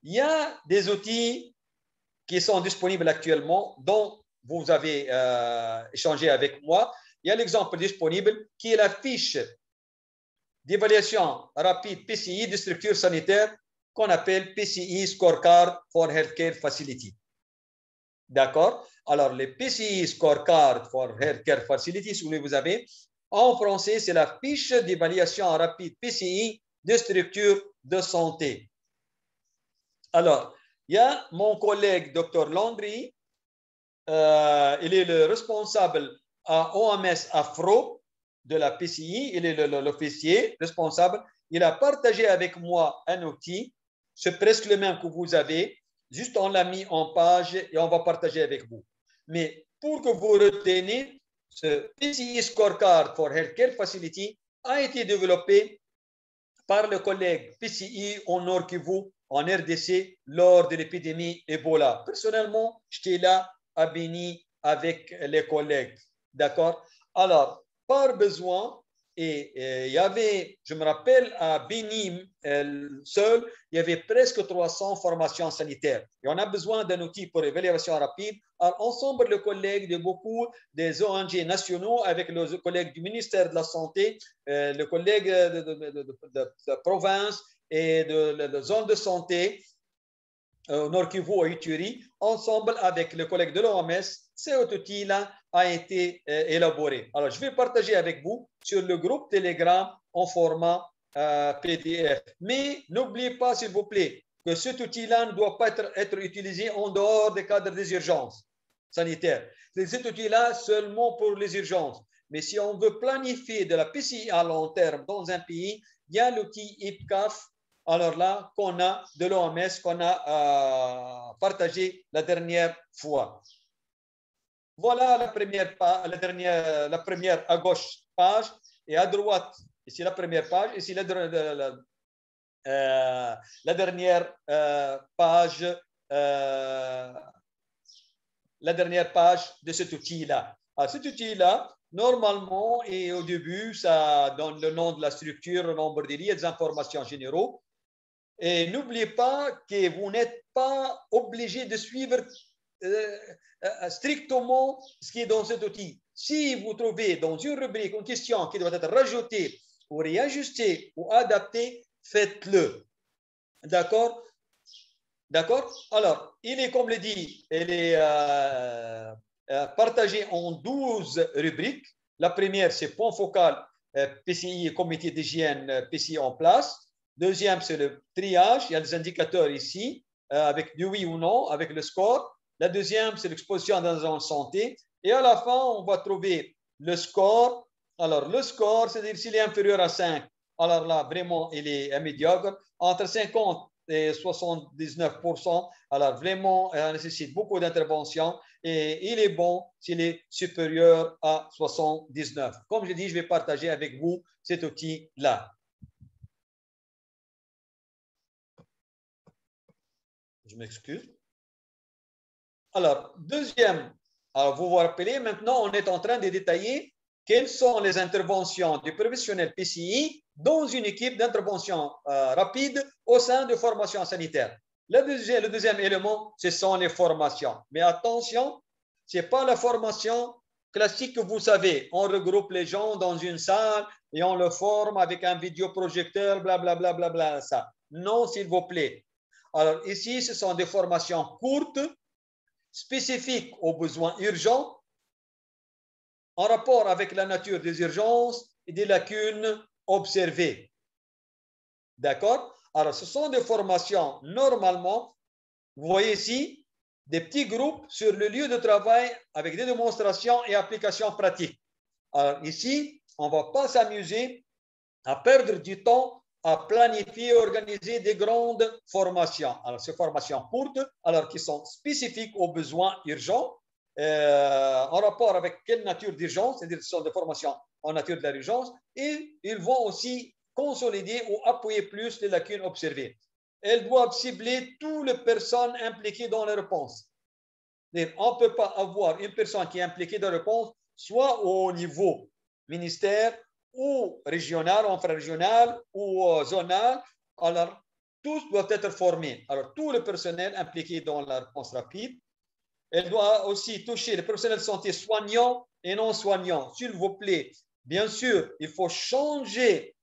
il y a des outils qui sont disponibles actuellement, dont vous avez échangé avec moi. Il y a l'exemple disponible qui est la fiche d'évaluation rapide PCI de structure sanitaire qu'on appelle PCI Scorecard for Healthcare Facility. D'accord? Alors, les PCI Scorecard for Healthcare Facility, si vous avez, en français, c'est la fiche d'évaluation rapide PCI de structure de santé. Alors, il y a mon collègue Dr Landry, il est le responsable à OMS Afro de la PCI, il est l'officier responsable. Il a partagé avec moi un outil, c'est presque le même que vous avez, juste on l'a mis en page et on va partager avec vous. Mais pour que vous reteniez, ce PCI Scorecard for Healthcare Facility a été développé par le collègue PCI au Nord Kivu en RDC lors de l'épidémie Ebola. Personnellement, j'étais là à Béni avec les collègues. D'accord? Alors, par besoin, et il y avait, je me rappelle, à Béni seul, il y avait presque 300 formations sanitaires. Et on a besoin d'un outil pour évaluation rapide. Alors, ensemble, le collègue de beaucoup des ONG nationaux, avec le collègue du ministère de la Santé, le collègue de province et de zone de santé, Nord Kivu à Ituri, ensemble avec le collègue de l'OMS, cet outil-là a été élaboré. Alors, je vais partager avec vous sur le groupe Telegram en format PDF. Mais n'oubliez pas, s'il vous plaît, que cet outil-là ne doit pas être utilisé en dehors des cadres des urgences sanitaires. C'est cet outil-là seulement pour les urgences. Mais si on veut planifier de la PCI à long terme dans un pays, il y a l'outil IPCAF, alors là, qu'on a de l'OMS, qu'on a partagé la dernière fois. Voilà la première à gauche page, et à droite, ici la première page, ici la dernière page, la dernière page de cet outil-là. Cet outil-là, normalement, et au début, ça donne le nom de la structure, le nombre de lignes, des informations généraux. Et n'oubliez pas que vous n'êtes pas obligé de suivre strictement ce qui est dans cet outil. Si vous trouvez dans une rubrique une question qui doit être rajoutée ou réajustée ou adaptée, faites-le. D'accord? D'accord? Alors, il est, comme le dit, il est partagé en 12 rubriques. La première, c'est point focal, PCI, comité d'hygiène, PCI en place. Deuxième, c'est le triage. Il y a des indicateurs ici, avec du oui ou non, avec le score. La deuxième, c'est l'exposition dans la santé. Et à la fin, on va trouver le score. Alors, le score, c'est-à-dire s'il est inférieur à 5, alors là, vraiment, il est médiocre. Entre 50 et 79%, alors vraiment, il nécessite beaucoup d'intervention. Et il est bon s'il est supérieur à 79. Comme je dis, je vais partager avec vous cet outil-là. Je m'excuse. Alors, deuxième, alors vous vous rappelez, maintenant, on est en train de détailler quelles sont les interventions du professionnel PCI dans une équipe d'intervention rapide au sein de formation sanitaire. Le deuxième élément, ce sont les formations. Mais attention, ce n'est pas la formation classique que vous savez. On regroupe les gens dans une salle et on le forme avec un vidéoprojecteur, blablabla, bla, bla, bla, ça. Non, s'il vous plaît. Alors ici, ce sont des formations courtes, spécifiques aux besoins urgents, en rapport avec la nature des urgences et des lacunes observées. D'accord? Alors, ce sont des formations, normalement, vous voyez ici, des petits groupes sur le lieu de travail avec des démonstrations et applications pratiques. Alors, ici, on ne va pas s'amuser à perdre du temps à planifier et organiser des grandes formations. Alors, ces formations courtes, alors qui sont spécifiques aux besoins urgents, en rapport avec quelle nature d'urgence, c'est-à-dire ce sont des formations en nature de l'urgence, et ils vont aussi consolider ou appuyer plus les lacunes observées. Elles doivent cibler toutes les personnes impliquées dans la réponse. On ne peut pas avoir une personne qui est impliquée dans la réponse, soit au niveau ministère, ou régional, infrarégional, ou zonal. Alors, tous doivent être formés. Alors, tout le personnel impliqué dans la réponse rapide. Elle doit aussi toucher les professionnels de santé soignants et non soignants. S'il vous plaît, bien sûr, il faut changer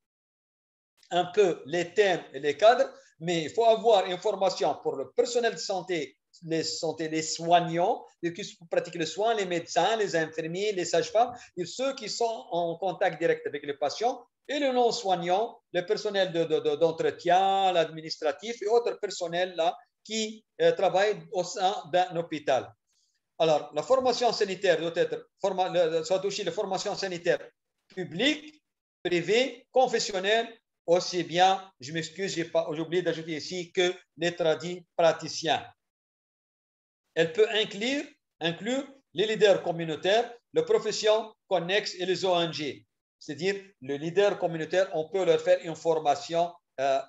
un peu les thèmes et les cadres, mais il faut avoir une formation pour le personnel de santé, les soignants, ceux qui pratiquent le soin, les médecins, les infirmiers, les sages-femmes, et ceux qui sont en contact direct avec les patients, et le non-soignant, le personnel d'entretien, l'administratif et autres personnels là, qui travaillent au sein d'un hôpital. Alors, la formation sanitaire doit être, soit toucher la formation sanitaire publique, privée, confessionnelle, aussi bien, je m'excuse, j'ai oublié d'ajouter ici, que les tradis praticiens. Elle peut inclure les leaders communautaires, les professions connexes et les ONG. C'est-à-dire, le leader communautaire, on peut leur faire une formation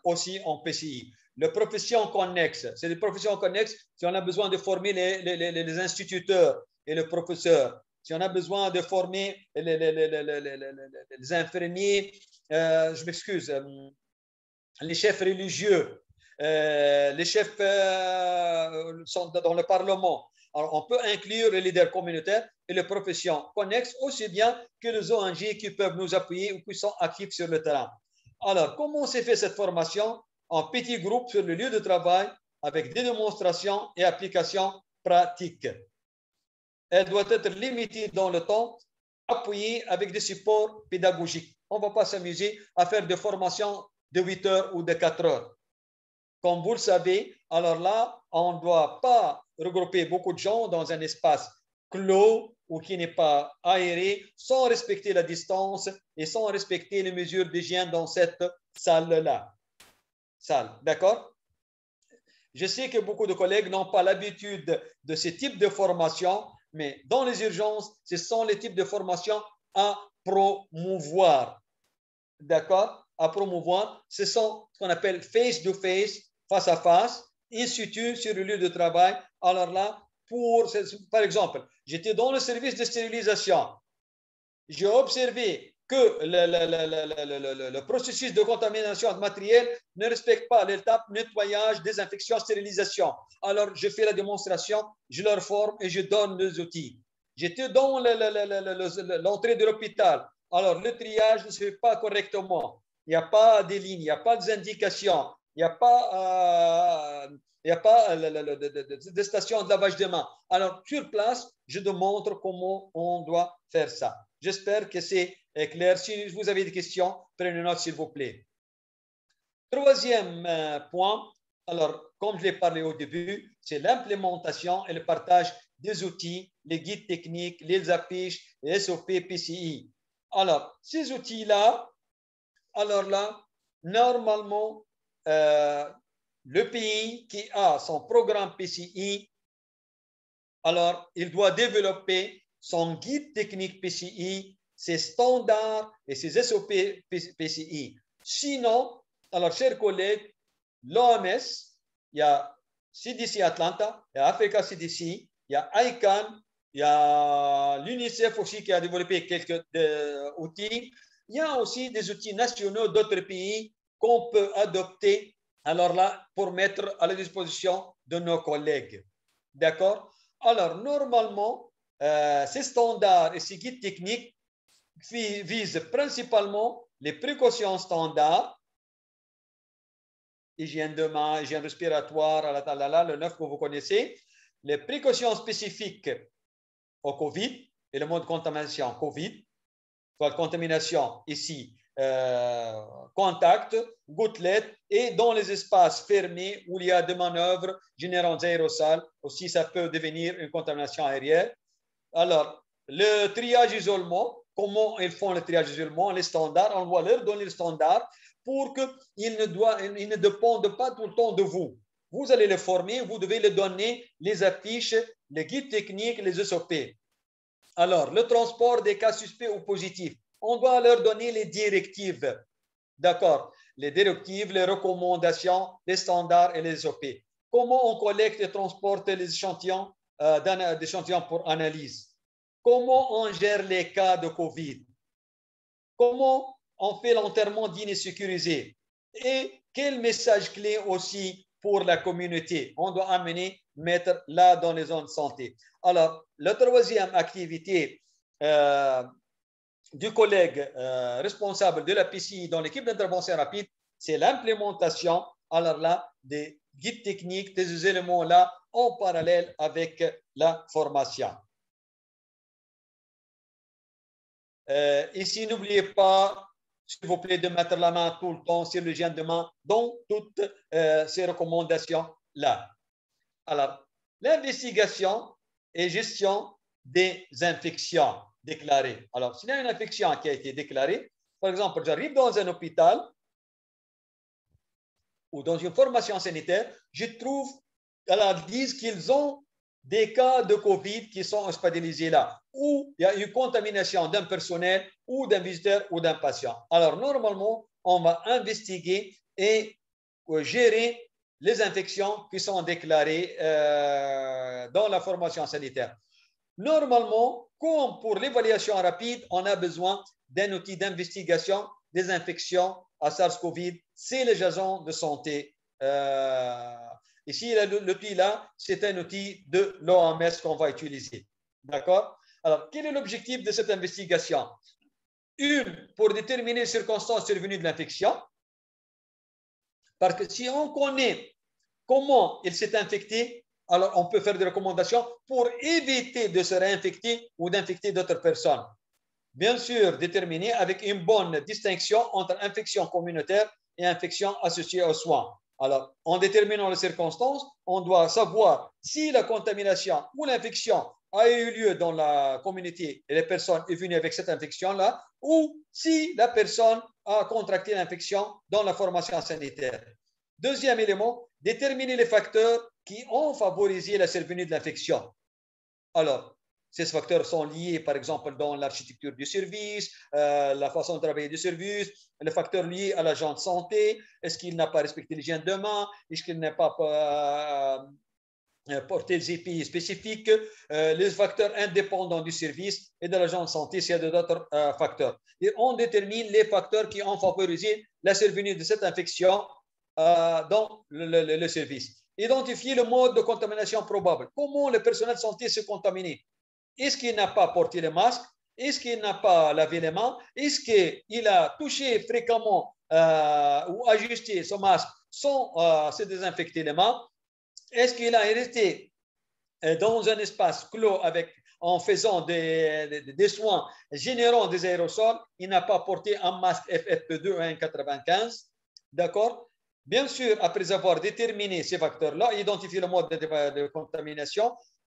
aussi en PCI. Les professions connexes, c'est des professions connexes si on a besoin de former les instituteurs et les professeurs, si on a besoin de former les infirmiers, je m'excuse, les chefs religieux, les chefs sont dans le Parlement. Alors, on peut inclure les leaders communautaires et les professions connexes aussi bien que les ONG qui peuvent nous appuyer ou qui sont actifs sur le terrain. Alors, comment s'est fait cette formation? En petits groupes sur le lieu de travail avec des démonstrations et applications pratiques. Elle doit être limitée dans le temps, appuyée avec des supports pédagogiques. On ne va pas s'amuser à faire des formations de 8 heures ou de 4 heures. Comme vous le savez, alors là, on ne doit pas regrouper beaucoup de gens dans un espace clos ou qui n'est pas aéré sans respecter la distance et sans respecter les mesures d'hygiène dans cette salle-là. D'accord? Je sais que beaucoup de collègues n'ont pas l'habitude de ce type de formation, mais dans les urgences, ce sont les types de formations à promouvoir. D'accord? À promouvoir, ce sont ce qu'on appelle face-to-face, face à face, institut sur le lieu de travail. Alors là, par exemple, j'étais dans le service de stérilisation. J'ai observé que le processus de contamination de matériel ne respecte pas l'étape nettoyage, désinfection, stérilisation. Alors, je fais la démonstration, je leur forme et je donne les outils. J'étais dans l'entrée de l'hôpital. Alors, le triage ne se fait pas correctement. Il n'y a pas des lignes, il n'y a pas d'indications, il n'y a pas de station de lavage de mains. Alors, sur place, je démontre comment on doit faire ça. J'espère que c'est clair. Si vous avez des questions, prenez note, s'il vous plaît. Troisième point, Alors, comme je l'ai parlé au début, c'est l'implémentation et le partage des outils, les guides techniques, les affiches, les SOP, PCI. Alors, ces outils-là, alors là, normalement, le pays qui a son programme PCI, alors il doit développer son guide technique PCI, ses standards et ses SOP PCI. Sinon, alors chers collègues, l'OMS, il y a CDC Atlanta, il y a Africa CDC, il y a ICANN, il y a l'UNICEF aussi qui a développé quelques outils. Il y a aussi des outils nationaux d'autres pays qu'on peut adopter alors là pour mettre à la disposition de nos collègues. D'accord? Alors, normalement, ces standards et ces guides techniques visent principalement les précautions standards, hygiène de main, hygiène respiratoire, le 9 que vous connaissez, les précautions spécifiques au COVID et le mode de contamination COVID, soit contamination ici, contact, gouttelettes et dans les espaces fermés où il y a des manœuvres générant des aérosols, aussi ça peut devenir une contamination aérienne. Alors, le triage isolement, comment ils font le triage isolement, les standards, on doit leur donner le standard pour qu'ils ne dépendent pas tout le temps de vous. Vous allez les former, vous devez les donner les affiches, les guides techniques, les SOP. Alors, le transport des cas suspects ou positifs, on doit leur donner les directives. D'accord? Les directives, les recommandations, les standards et les SOP. Comment on collecte et transporte les échantillons, d'échantillons pour analyse? Comment on gère les cas de COVID? Comment on fait l'enterrement digne et sécurisé? Et quel message clé aussi pour la communauté on doit amener, mettre là dans les zones de santé? Alors, la troisième activité du collègue responsable de la PCI dans l'équipe d'intervention rapide, c'est l'implémentation, alors là, des guides techniques, des éléments-là en parallèle avec la formation. Ici, n'oubliez pas, s'il vous plaît, de mettre la main tout le temps sur l'hygiène de main dans toutes ces recommandations-là. Alors, l'investigation et gestion des infections déclarées. Alors, s'il y a une infection qui a été déclarée, par exemple, j'arrive dans un hôpital ou dans une formation sanitaire, je trouve, alors, ils disent qu'ils ont des cas de COVID qui sont hospitalisés là, où il y a une contamination d'un personnel ou d'un visiteur ou d'un patient. Alors, normalement, on va investiguer et gérer les infections qui sont déclarées dans la formation sanitaire. Normalement, comme pour l'évaluation rapide, on a besoin d'un outil d'investigation des infections à SARS-CoV. C'est les agents de santé. Ici, l'outil là, c'est un outil de l'OMS qu'on va utiliser. D'accord? Alors, quel est l'objectif de cette investigation? Une, pour déterminer les circonstances survenues de l'infection. Parce que si on connaît comment il s'est infecté, alors on peut faire des recommandations pour éviter de se réinfecter ou d'infecter d'autres personnes. Bien sûr, déterminer avec une bonne distinction entre infection communautaire et infection associée aux soins. Alors, en déterminant les circonstances, on doit savoir si la contamination ou l'infection a eu lieu dans la communauté et la personne est venue avec cette infection-là, ou si la personne a contracté l'infection dans la formation sanitaire. Deuxième élément, déterminer les facteurs qui ont favorisé la survenue de l'infection. Alors, ces facteurs sont liés, par exemple, dans l'architecture du service, la façon de travailler du service, les facteurs liés à l'agent de santé, est-ce qu'il n'a pas respecté l'hygiène de main, est-ce qu'il n'a pas porté les EPI spécifiques, les facteurs indépendants du service et de l'agent de santé, s'il y a d'autres facteurs. Et on détermine les facteurs qui ont favorisé la survenue de cette infection dans le service. Identifier le mode de contamination probable. Comment le personnel de santé s'est contaminé? Est-ce qu'il n'a pas porté le masque? Est-ce qu'il n'a pas lavé les mains? Est-ce qu'il a touché fréquemment ou ajusté son masque sans se désinfecter les mains? Est-ce qu'il a resté dans un espace clos en faisant des soins générant des aérosols? Il n'a pas porté un masque FFP2 N95. D'accord? Bien sûr, après avoir déterminé ces facteurs-là, identifié le mode de contamination,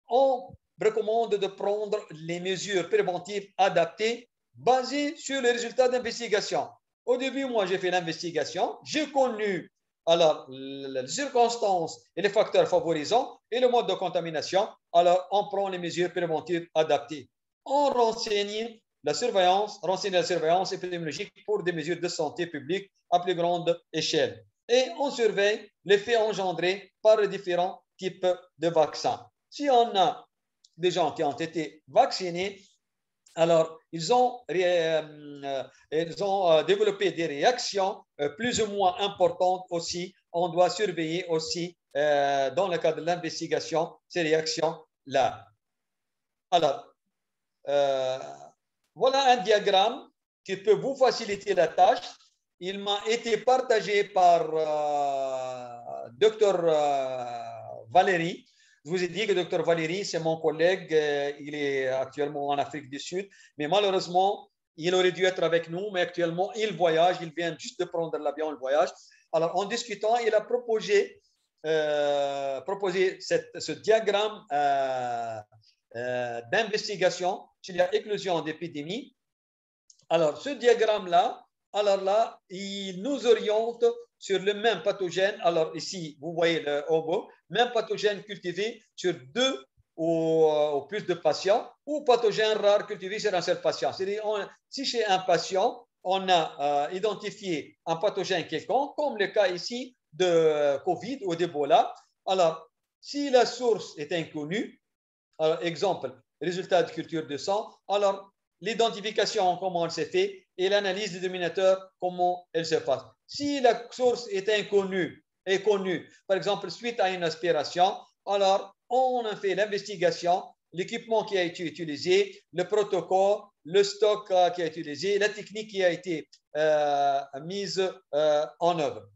on recommande de prendre les mesures préventives adaptées basées sur les résultats d'investigation. Au début, moi, j'ai fait l'investigation, j'ai connu alors les circonstances et les facteurs favorisants et le mode de contamination. Alors, on prend les mesures préventives adaptées. On renseigne la surveillance épidémiologique pour des mesures de santé publique à plus grande échelle. Et on surveille l'effet engendré par les différents types de vaccins. Si on a des gens qui ont été vaccinés, alors ils ont développé des réactions plus ou moins importantes aussi. On doit surveiller aussi, dans le cadre de l'investigation, ces réactions-là. Alors, voilà un diagramme qui peut vous faciliter la tâche. Il m'a été partagé par Dr Valérie. Je vous ai dit que Dr Valérie, c'est mon collègue. Il est actuellement en Afrique du Sud. Mais malheureusement, il aurait dû être avec nous. Mais actuellement, il voyage. Il vient juste de prendre l'avion, il voyage. Alors, en discutant, il a proposé ce diagramme d'investigation s'il y a éclosion d'épidémie. Alors, ce diagramme-là, alors là, il nous oriente sur le même pathogène. Alors ici, vous voyez le homo, même pathogène cultivé sur 2 ou plus de patients, ou pathogène rare cultivé sur un seul patient. C'est-à-dire, si chez un patient, on a identifié un pathogène quelconque, comme le cas ici de Covid ou d'Ebola. Alors, si la source est inconnue, alors, exemple, résultat de culture de sang, alors l'identification, comment elle s'est faite, et l'analyse des dominateurs, comment elle se passe. Si la source est inconnue, par exemple, suite à une aspiration, alors on a fait l'investigation, l'équipement qui a été utilisé, le protocole, le stock qui a été utilisé, la technique qui a été mise en œuvre.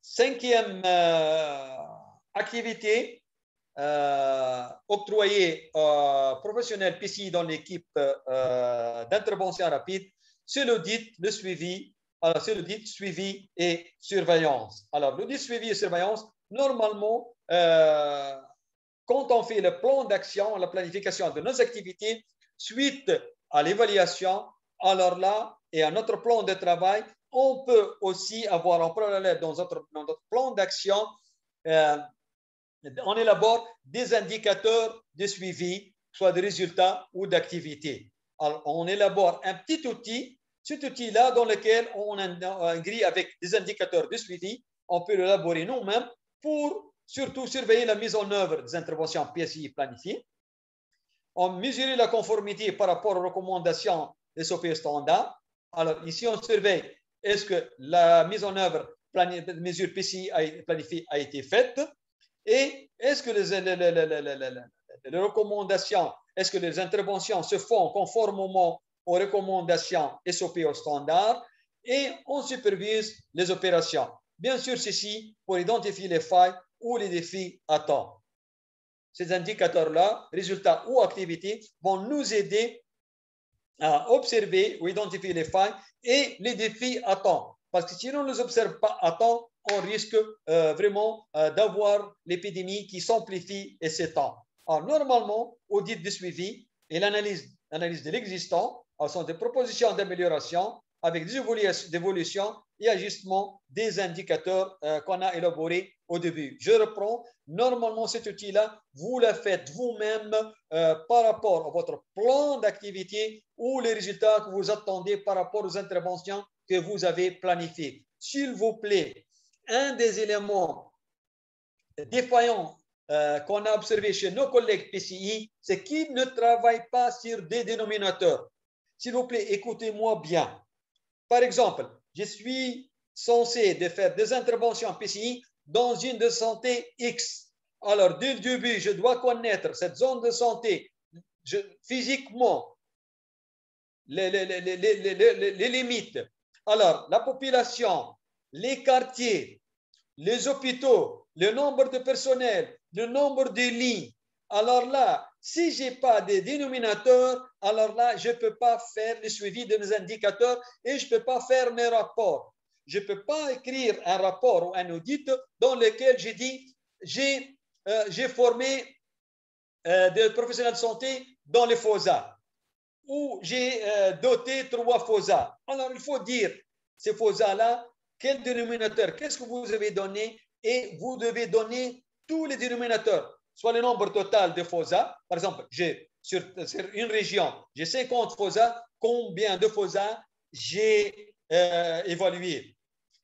Cinquième activité, octroyée aux professionnels PCI dans l'équipe d'intervention rapide, c'est l'audit, le suivi. Alors, c'est l'audit, suivi et surveillance. Alors, l'audit, suivi et surveillance, normalement, quand on fait le plan d'action, la planification de nos activités, suite à l'évaluation, alors là, et à notre plan de travail, on peut aussi avoir en parallèle dans notre plan d'action, on élabore des indicateurs de suivi, soit de résultats ou d'activités. Alors, on élabore un petit outil, cet outil-là dans lequel on a une grille avec des indicateurs de suivi. On peut l'élaborer nous-mêmes pour surtout surveiller la mise en œuvre des interventions PSI planifiées. On mesure la conformité par rapport aux recommandations SOP standard. Alors, ici, on surveille est-ce que la mise en œuvre de mesure PCI planifiée a été faite et est-ce que les recommandations, est-ce que les interventions se font conformément aux recommandations SOP au standard et on supervise les opérations. Bien sûr, ceci pour identifier les failles ou les défis à temps. Ces indicateurs-là, résultats ou activités, vont nous aider à observer ou identifier les failles et les défis à temps. Parce que si on ne les observe pas à temps, on risque vraiment d'avoir l'épidémie qui s'amplifie et s'étend. Alors, normalement, audit de suivi et l'analyse de l'existant sont des propositions d'amélioration avec des évolutions et ajustements des indicateurs qu'on a élaborés au début. Je reprends. Normalement, cet outil-là, vous le faites vous-même par rapport à votre plan d'activité ou les résultats que vous attendez par rapport aux interventions que vous avez planifiées. S'il vous plaît, un des éléments défaillants qu'on a observé chez nos collègues PCI, c'est qu'ils ne travaillent pas sur des dénominateurs. S'il vous plaît, écoutez-moi bien. Par exemple, je suis censé de faire des interventions PCI dans une zone de santé X. Alors, dès le début, je dois connaître cette zone de santé physiquement, les limites. Alors, la population, les quartiers, les hôpitaux, le nombre de personnel, le nombre de lits. Alors là, si je n'ai pas de dénominateur, alors là, je ne peux pas faire le suivi de mes indicateurs et je ne peux pas faire mes rapports. Je ne peux pas écrire un rapport ou un audit dans lequel j'ai dit j'ai formé des professionnels de santé dans les FOSA ou j'ai doté 3 FOSA. Alors, il faut dire ces FOSA-là, quel dénominateur, qu'est-ce que vous avez donné et vous devez donner tous les dénominateurs, soit le nombre total de FOSA. Par exemple, j'ai sur une région, j'ai 50 FOSA, combien de FOSA j'ai évalué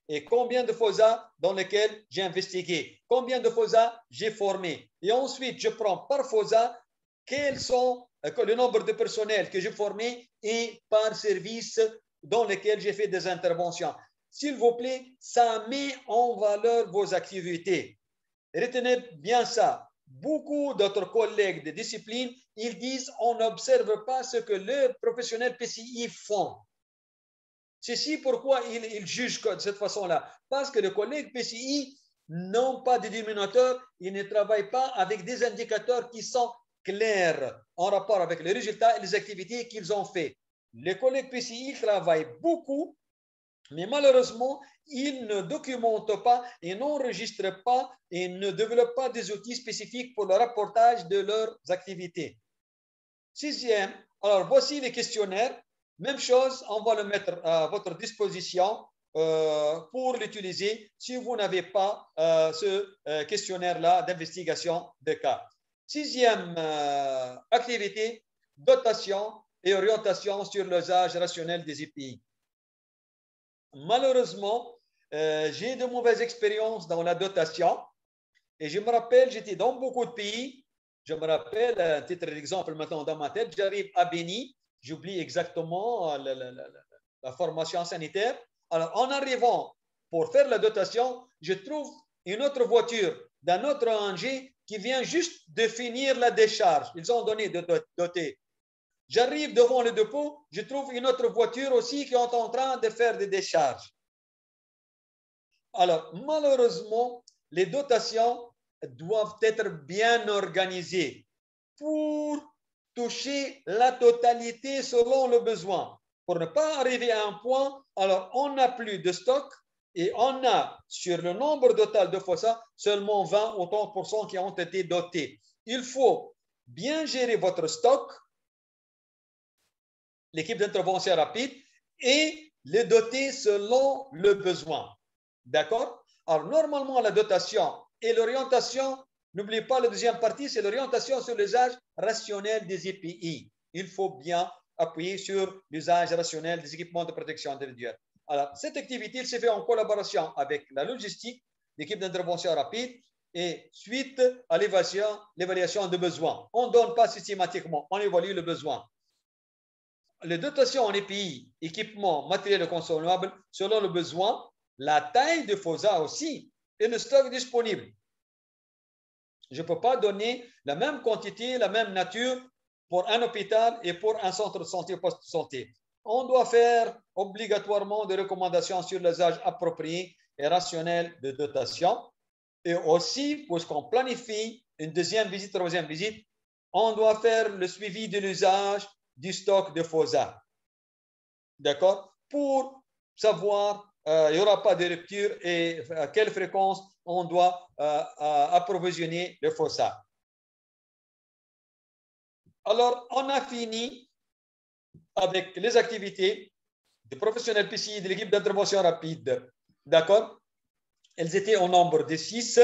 et combien de FOSA dans lesquels j'ai investigué, combien de FOSA j'ai formé. Et ensuite, je prends par FOSA quels sont le nombre de personnels que j'ai formés et par service dans lesquels j'ai fait des interventions. S'il vous plaît, ça met en valeur vos activités. Retenez bien ça. Beaucoup d'autres collègues de discipline, ils disent on n'observe pas ce que les professionnels PCI font. C'est pourquoi ils jugent de cette façon-là. Parce que les collègues PCI n'ont pas de dénominateur, ils ne travaillent pas avec des indicateurs qui sont clairs en rapport avec les résultats et les activités qu'ils ont fait. Les collègues PCI travaillent beaucoup, mais malheureusement, ils ne documentent pas et n'enregistrent pas et ne développent pas des outils spécifiques pour le rapportage de leurs activités. Sixième, alors voici les questionnaires. Même chose, on va le mettre à votre disposition pour l'utiliser si vous n'avez pas ce questionnaire-là d'investigation de cas. Sixième activité, dotation et orientation sur l'usage rationnel des EPI. Malheureusement, j'ai de mauvaises expériences dans la dotation et je me rappelle, j'étais dans beaucoup de pays. Je me rappelle, à titre d'exemple maintenant dans ma tête, j'arrive à Béni, j'oublie exactement la formation sanitaire. Alors, en arrivant pour faire la dotation, je trouve une autre voiture d'un autre ONG qui vient juste de finir la décharge. Ils ont donné de doter. J'arrive devant le dépôt, je trouve une autre voiture aussi qui est en train de faire des décharges. Alors, malheureusement, les dotations doivent être bien organisées pour toucher la totalité selon le besoin. Pour ne pas arriver à un point, alors on n'a plus de stock et on a sur le nombre total de FOSA seulement 20 ou 30% qui ont été dotés. Il faut bien gérer votre stock, l'équipe d'intervention rapide, et les doter selon le besoin. D'accord? Alors, normalement, la dotation et l'orientation, n'oubliez pas la deuxième partie, c'est l'orientation sur l'usage rationnel des EPI. Il faut bien appuyer sur l'usage rationnel des équipements de protection individuelle. Alors, cette activité, elle s'est faite en collaboration avec la logistique, l'équipe d'intervention rapide, et suite à l'évaluation de besoins. On ne donne pas systématiquement, on évalue le besoin. Les dotations en EPI, équipements, matériels consommables, selon le besoin, la taille de FOSA aussi et le stock disponible. Je ne peux pas donner la même quantité, la même nature pour un hôpital et pour un centre de santé ou poste de santé. On doit faire obligatoirement des recommandations sur l'usage approprié et rationnel de dotation. Et aussi, puisqu'on planifie une deuxième visite, troisième visite, on doit faire le suivi de l'usage du stock de FOSA. D'accord? Pour savoir il n'y aura pas de rupture et à quelle fréquence on doit approvisionner le FOSA. Alors, on a fini avec les activités des professionnels PCI de l'équipe d'intervention rapide. D'accord? Elles étaient au nombre de 6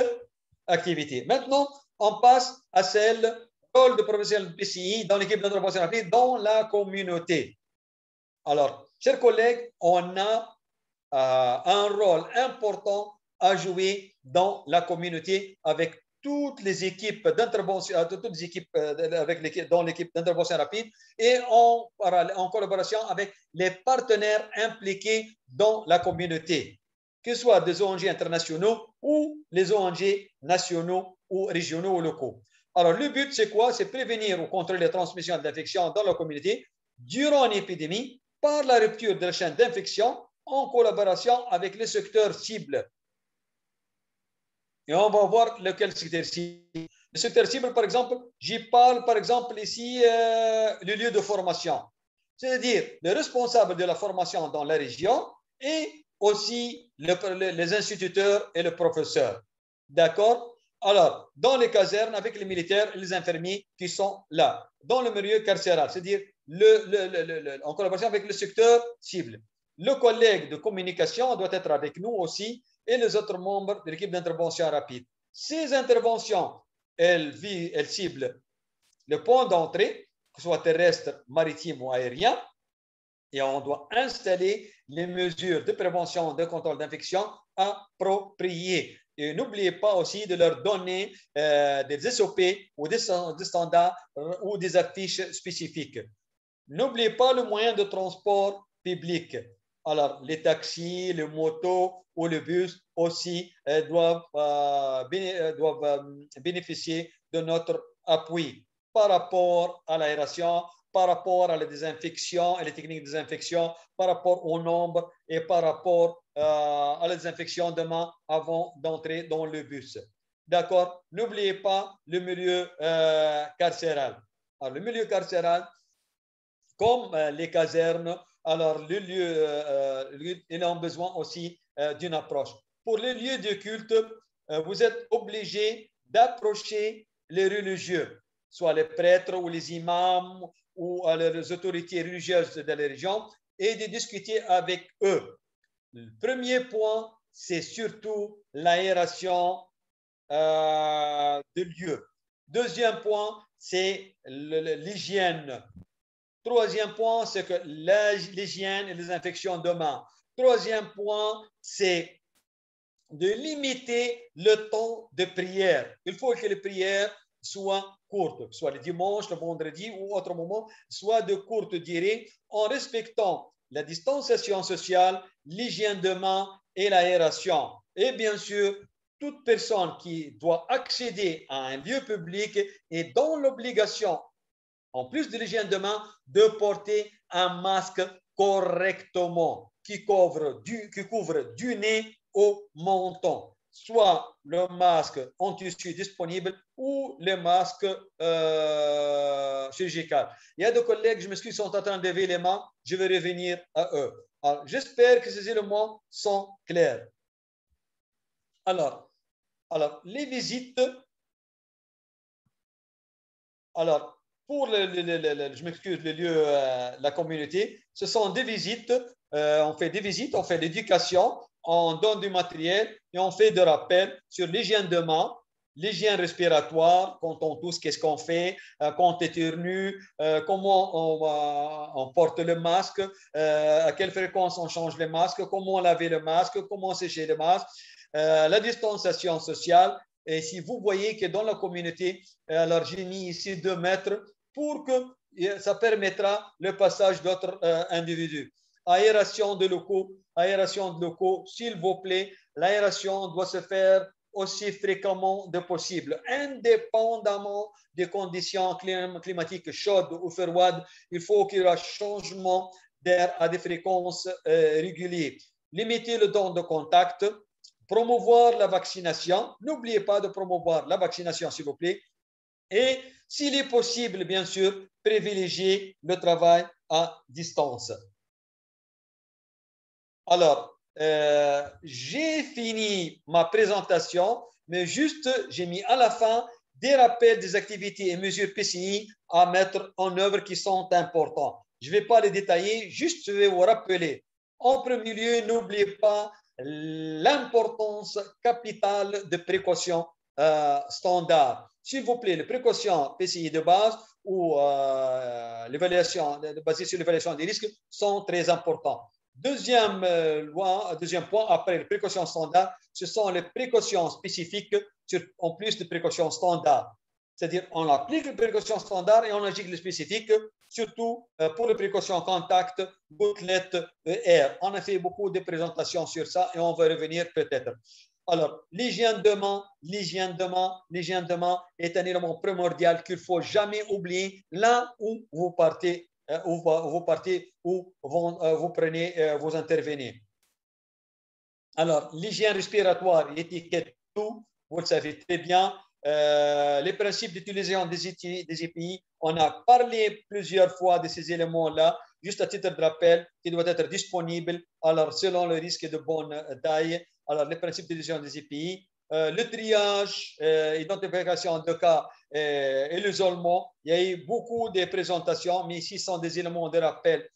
activités. Maintenant, on passe à celle rôle de professionnel PCI dans l'équipe d'intervention rapide dans la communauté. Alors, chers collègues, on a un rôle important à jouer dans la communauté avec toutes les équipes d'intervention, toutes les équipes dans l'équipe d'intervention rapide et en collaboration avec les partenaires impliqués dans la communauté, que ce soit des ONG internationaux ou les ONG nationaux ou régionaux ou locaux. Alors, le but, c'est quoi? C'est prévenir ou contrôler la transmission d'infections dans la communauté durant une épidémie par la rupture de la chaîne d'infection en collaboration avec les secteurs cibles. Et on va voir lequel secteur cible. Le secteur cible, par exemple, j'y parle, par exemple, ici, le lieu de formation. C'est-à-dire le responsable de la formation dans la région et aussi les instituteurs et le professeur. D'accord? Alors, dans les casernes, avec les militaires et les infirmiers qui sont là, dans le milieu carcéral, c'est-à-dire en collaboration avec le secteur cible. Le collègue de communication doit être avec nous aussi et les autres membres de l'équipe d'intervention rapide. Ces interventions, elles ciblent le point d'entrée, que ce soit terrestre, maritime ou aérien, et on doit installer les mesures de prévention, de contrôle d'infection appropriées. Et n'oubliez pas aussi de leur donner des SOP ou des standards ou des affiches spécifiques. N'oubliez pas le moyen de transport public. Alors, les taxis, les motos ou le bus aussi doivent bénéficier de notre appui par rapport à l'aération, par rapport à la désinfection et les techniques de désinfection, par rapport au nombre et par rapport à la désinfection de main avant d'entrer dans le bus. D'accord? N'oubliez pas le milieu carcéral. Alors, le milieu carcéral, comme les casernes, alors le lieu, ils ont besoin aussi d'une approche. Pour les lieux de culte, vous êtes obligés d'approcher les religieux, soit les prêtres ou les imams ou les autorités religieuses de la région et de discuter avec eux. Le premier point, c'est surtout l'aération de lieu. Deuxième point, c'est l'hygiène. Troisième point, c'est que l'hygiène et les infections de main. Troisième point, c'est de limiter le temps de prière. Il faut que les prières soient courtes, soit le dimanche, le vendredi ou autre moment, soit de courte durée, en respectant la distanciation sociale, l'hygiène de main et l'aération. Et bien sûr, toute personne qui doit accéder à un lieu public est dans l'obligation, en plus de l'hygiène de main, de porter un masque correctement qui couvre du nez au menton, soit le masque en tissu disponible ou le masque chirurgical. Il y a des collègues, je m'excuse, sont en train de lever les mains, je vais revenir à eux. J'espère que ces éléments sont clairs. Alors les visites, pour je m'excuse, le lieu, la communauté, ce sont des visites. On fait des visites, on fait l'éducation, on donne du matériel et on fait des rappels sur l'hygiène de main, l'hygiène respiratoire, quand on tousse, qu'est-ce qu'on fait, quand on éternue, comment on porte le masque, à quelle fréquence on change le masque, comment laver le masque, comment sécher le masque, la distanciation sociale. Et si vous voyez que dans la communauté, alors j'ai mis ici 2 mètres pour que ça permettra le passage d'autres individus. Aération de locaux, s'il vous plaît, l'aération doit se faire aussi fréquemment que possible, indépendamment des conditions climatiques chaudes ou froides. Il faut qu'il y ait un changement d'air à des fréquences régulières. Limiter le temps de contact, promouvoir la vaccination. N'oubliez pas de promouvoir la vaccination, s'il vous plaît. Et s'il est possible, bien sûr, privilégier le travail à distance. Alors, j'ai fini ma présentation, mais juste, j'ai mis à la fin des rappels des activités et mesures PCI à mettre en œuvre qui sont importants. Je ne vais pas les détailler, juste je vais vous rappeler. En premier lieu, n'oubliez pas l'importance capitale de précautions standards. S'il vous plaît, les précautions PCI de base ou l'évaluation basée sur l'évaluation des risques sont très importants. Deuxième point, après les précautions standards, ce sont les précautions spécifiques en plus de précautions standards. C'est-à-dire, on applique les précautions standards et on agit les spécifiques, surtout pour les précautions contact, gouttelettes, air. On a fait beaucoup de présentations sur ça et on va revenir peut-être. Alors, l'hygiène de main est un élément primordial qu'il ne faut jamais oublier là où vous partez, où vous prenez, vous intervenez. Alors, l'hygiène respiratoire, l'étiquette, tout, vous le savez très bien. les principes d'utilisation des EPI. On a parlé plusieurs fois de ces éléments-là, juste à titre de rappel, qui doivent être disponibles alors, selon le risque de bonne taille. Alors, les principes d'utilisation des EPI, le triage, identification de cas et l'isolement. Il y a eu beaucoup de présentations, mais ici sont des éléments de rappel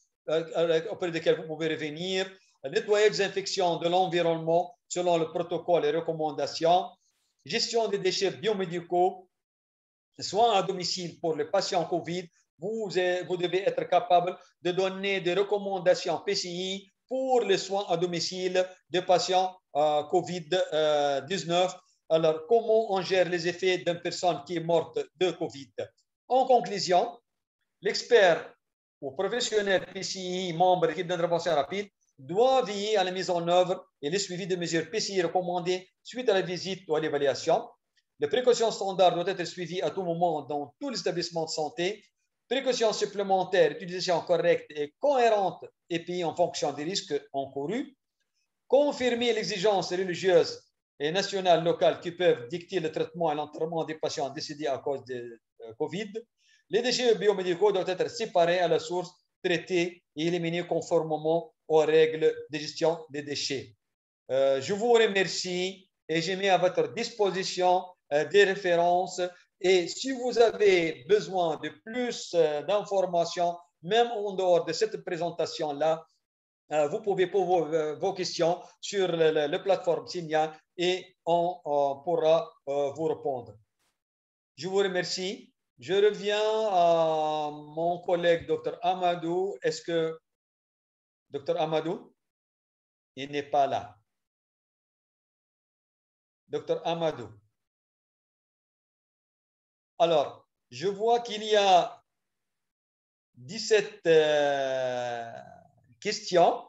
auprès desquels vous pouvez revenir. Nettoyage des infections de l'environnement selon le protocole et recommandations. Gestion des déchets biomédicaux, soins à domicile pour les patients COVID. Vous devez être capable de donner des recommandations PCI pour les soins à domicile des patients COVID-19. Alors, comment on gère les effets d'une personne qui est morte de COVID? En conclusion, l'expert ou professionnel PCI, membre de l'équipe d'intervention rapide, doit veiller à la mise en œuvre et le suivi des mesures PCI recommandées suite à la visite ou à l'évaluation. Les précautions standards doivent être suivies à tout moment dans tous les établissements de santé. Précautions supplémentaires, utilisation correcte et cohérente EPI en fonction des risques encourus. Confirmer l'exigence religieuse et nationale locale qui peuvent dicter le traitement et l'enterrement des patients décédés à cause de COVID. Les déchets biomédicaux doivent être séparés à la source, traités et éliminés conformément aux règles de gestion des déchets. Je vous remercie et je mets à votre disposition des références. Et si vous avez besoin de plus d'informations, même en dehors de cette présentation-là, vous pouvez poser vos questions sur la plateforme Signal et on pourra vous répondre. Je vous remercie. Je reviens à mon collègue Dr Amadou. Est-ce que Dr Amadou, il n'est pas là? Dr Amadou. Alors, je vois qu'il y a 17 questions.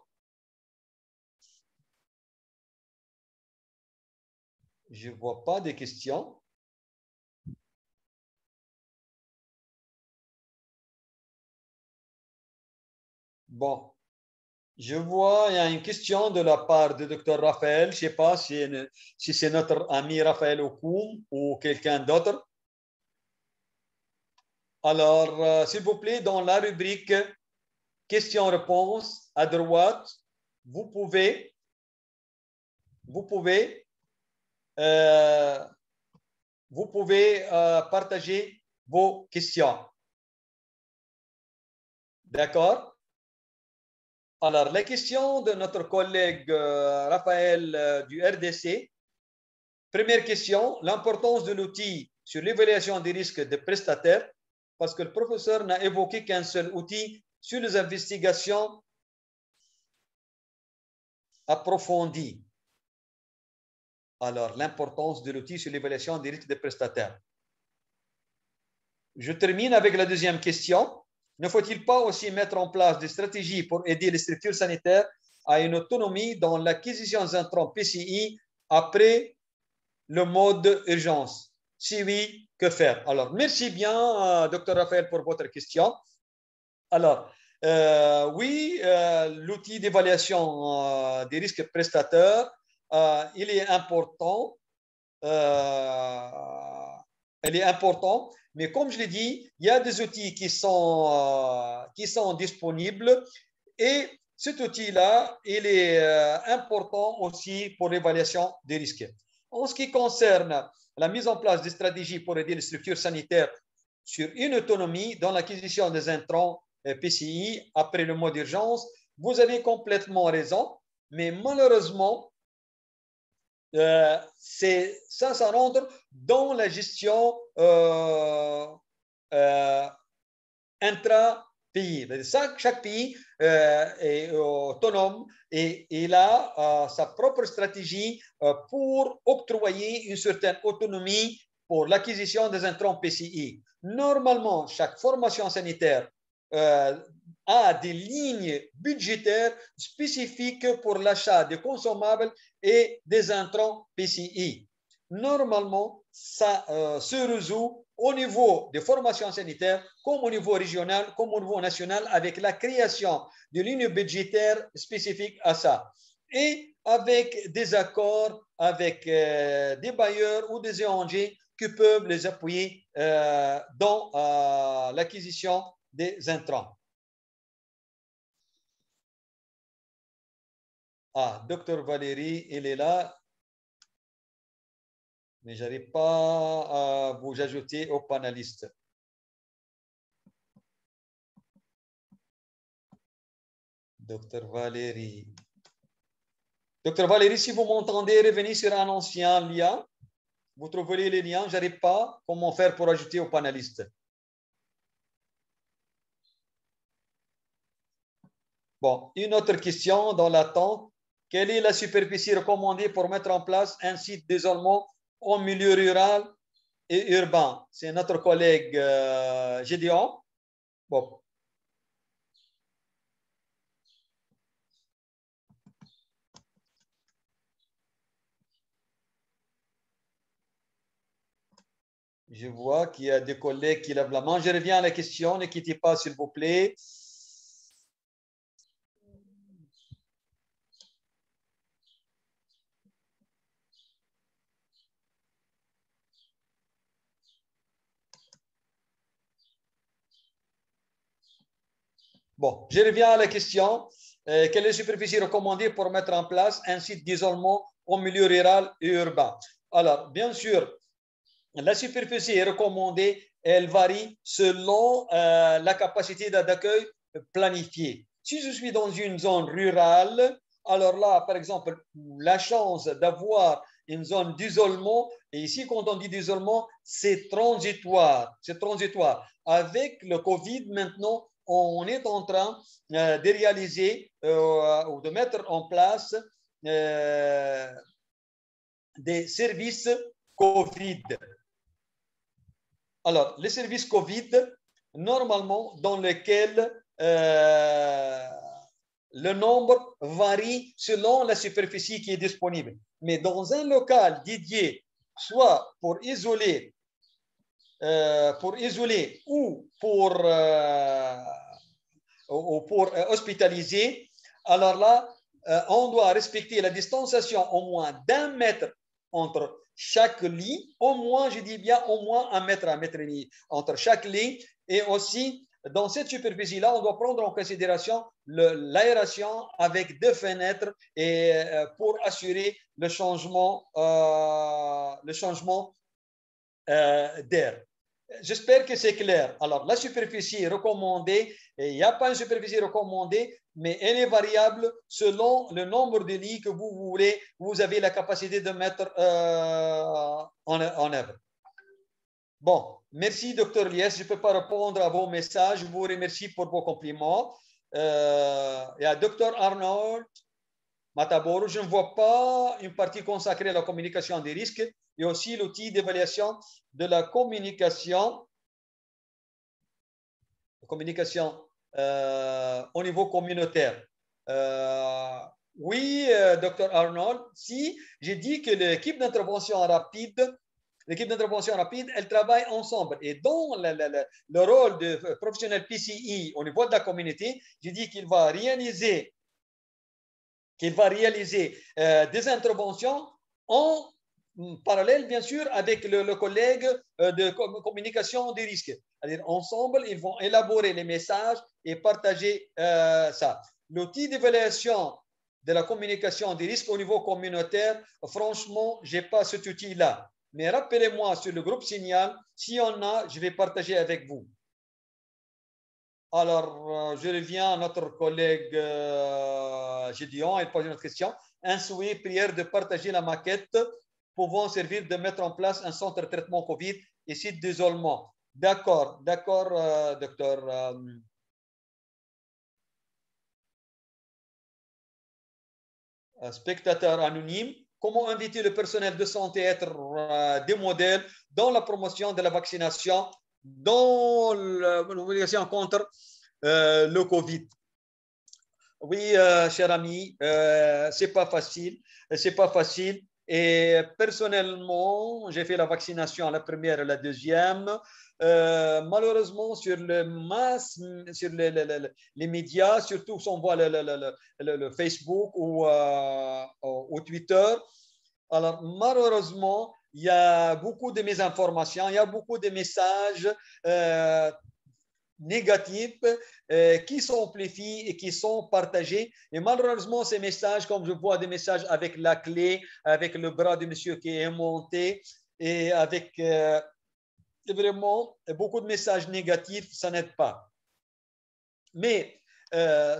Je ne vois pas de questions. Bon, je vois, il y a une question de la part de Dr Raphaël. Je ne sais pas si c'est notre ami Raphaël Okoum ou quelqu'un d'autre. Alors, s'il vous plaît, dans la rubrique questions-réponses à droite, vous pouvez partager vos questions. D'accord? Alors, la question de notre collègue Raphaël du RDC. Première question, l'importance de l'outil sur l'évaluation des risques des prestataires, parce que le professeur n'a évoqué qu'un seul outil sur les investigations approfondies. Alors, l'importance de l'outil sur l'évaluation des risques des prestataires. Je termine avec la deuxième question. Ne faut-il pas aussi mettre en place des stratégies pour aider les structures sanitaires à une autonomie dans l'acquisition d'intrants PCI après le mode urgence? Si oui, que faire? Alors, merci bien, Dr Raphaël, pour votre question. Alors, oui, l'outil d'évaluation des risques prestataires, il est important. Elle est important, mais comme je l'ai dit, il y a des outils qui sont disponibles et cet outil-là, il est important aussi pour l'évaluation des risques. En ce qui concerne la mise en place des stratégies pour aider les structures sanitaires sur une autonomie dans l'acquisition des intrants PCI après le mode d'urgence, vous avez complètement raison, mais malheureusement, ça rentre dans la gestion intra-pays. Chaque pays est autonome et il a sa propre stratégie pour octroyer une certaine autonomie pour l'acquisition des intrants PCI. Normalement, chaque formation sanitaire a des lignes budgétaires spécifiques pour l'achat de consommables et des intrants PCI. Normalement, ça se résout au niveau des formations sanitaires, comme au niveau régional, comme au niveau national, avec la création de lignes budgétaires spécifiques à ça. Et avec des accords avec des bailleurs ou des ONG qui peuvent les appuyer dans l'acquisition des intrants. Ah, Docteur Valérie, elle est là, mais je n'arrive pas à vous ajouter aux panélistes. Docteur Valérie. Docteur Valérie, si vous m'entendez, revenez sur un ancien lien. Vous trouverez les liens. Je n'arrive pas. Comment faire pour ajouter aux panélistes? Bon, une autre question dans l'attente. Quelle est la superficie recommandée pour mettre en place un site d'isolement en milieu rural et urbain? C'est notre collègue Gédéon. Bon. Je vois qu'il y a des collègues qui lèvent la main. Je reviens à la question. Ne quittez pas, s'il vous plaît. Bon, je reviens à la question. Quelle est la superficie recommandée pour mettre en place un site d'isolement au milieu rural et urbain? Alors, bien sûr, la superficie recommandée, elle varie selon la capacité d'accueil planifiée. Si je suis dans une zone rurale, alors là, par exemple, la chance d'avoir une zone d'isolement, et ici, quand on dit d'isolement, c'est transitoire. C'est transitoire. Avec le Covid, maintenant, on est en train de réaliser ou de mettre en place des services COVID. Alors, les services COVID, normalement, dans lesquels le nombre varie selon la superficie qui est disponible. Mais dans un local dédié, soit pour isoler ou pour hospitaliser, alors là, on doit respecter la distanciation au moins d'1 mètre entre chaque lit, au moins, je dis bien au moins 1 mètre, 1 mètre et demi entre chaque lit. Et aussi, dans cette superficie-là, on doit prendre en considération l'aération avec 2 fenêtres et pour assurer le changement d'air. J'espère que c'est clair. Alors, la superficie recommandée, il n'y a pas une superficie recommandée, mais elle est variable selon le nombre de lits que vous avez la capacité de mettre en œuvre. Bon, merci, Dr. Lies. Je ne peux pas répondre à vos messages. Je vous remercie pour vos compliments. Il y a Dr. Arnold Mataboru. Je ne vois pas une partie consacrée à la communication des risques et aussi l'outil d'évaluation de la communication au niveau communautaire. Oui, Dr. Arnold, si j'ai dit que l'équipe d'intervention rapide, elle travaille ensemble. Et dans le rôle de professionnel PCI au niveau de la communauté, j'ai dit qu'il va réaliser des interventions en parallèle, bien sûr, avec le collègue de communication des risques. C'est-à-dire, ensemble, ils vont élaborer les messages et partager ça. L'outil d'évaluation de la communication des risques au niveau communautaire, franchement, je n'ai pas cet outil-là. Mais rappelez-moi sur le groupe Signal, si on a, je vais partager avec vous. Alors, je reviens à notre collègue Gédéon. Il pose une autre question. Un souhait, prière de partager la maquette pouvant servir de mettre en place un centre de traitement COVID et site d'isolement. D'accord, docteur. Spectateur anonyme. Comment inviter le personnel de santé à être des modèles dans la promotion de la vaccination, dans la vaccination contre le Covid? Oui, cher ami, c'est pas facile. C'est pas facile. Et personnellement, j'ai fait la vaccination, la première et la deuxième. Malheureusement, sur sur les médias, surtout si on voit le Facebook ou Twitter, alors malheureusement, il y a beaucoup de mésinformations, il y a beaucoup de messages négatifs qui s'amplifient et qui sont partagés. Et malheureusement, ces messages, comme je vois des messages avec la clé, avec le bras du monsieur qui est monté et avec vraiment beaucoup de messages négatifs, ça n'aide pas. Mais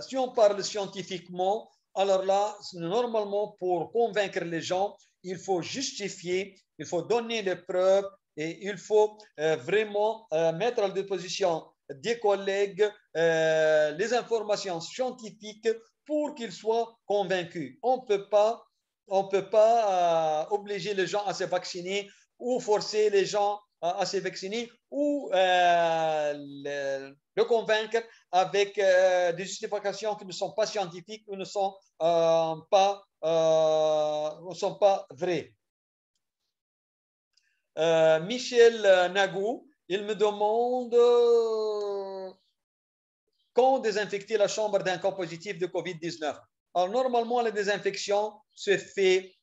si on parle scientifiquement, alors là, normalement, pour convaincre les gens, il faut justifier, il faut donner les preuves et il faut vraiment mettre à la disposition des collègues les informations scientifiques pour qu'ils soient convaincus. On ne peut pas obliger les gens à se vacciner ou forcer les gens à se vacciner ou le convaincre avec des justifications qui ne sont pas scientifiques ou ne sont pas vraies. Michel Nagou, il me demande quand désinfecter la chambre d'un cas positif de COVID-19. Alors, normalement, la désinfection se fait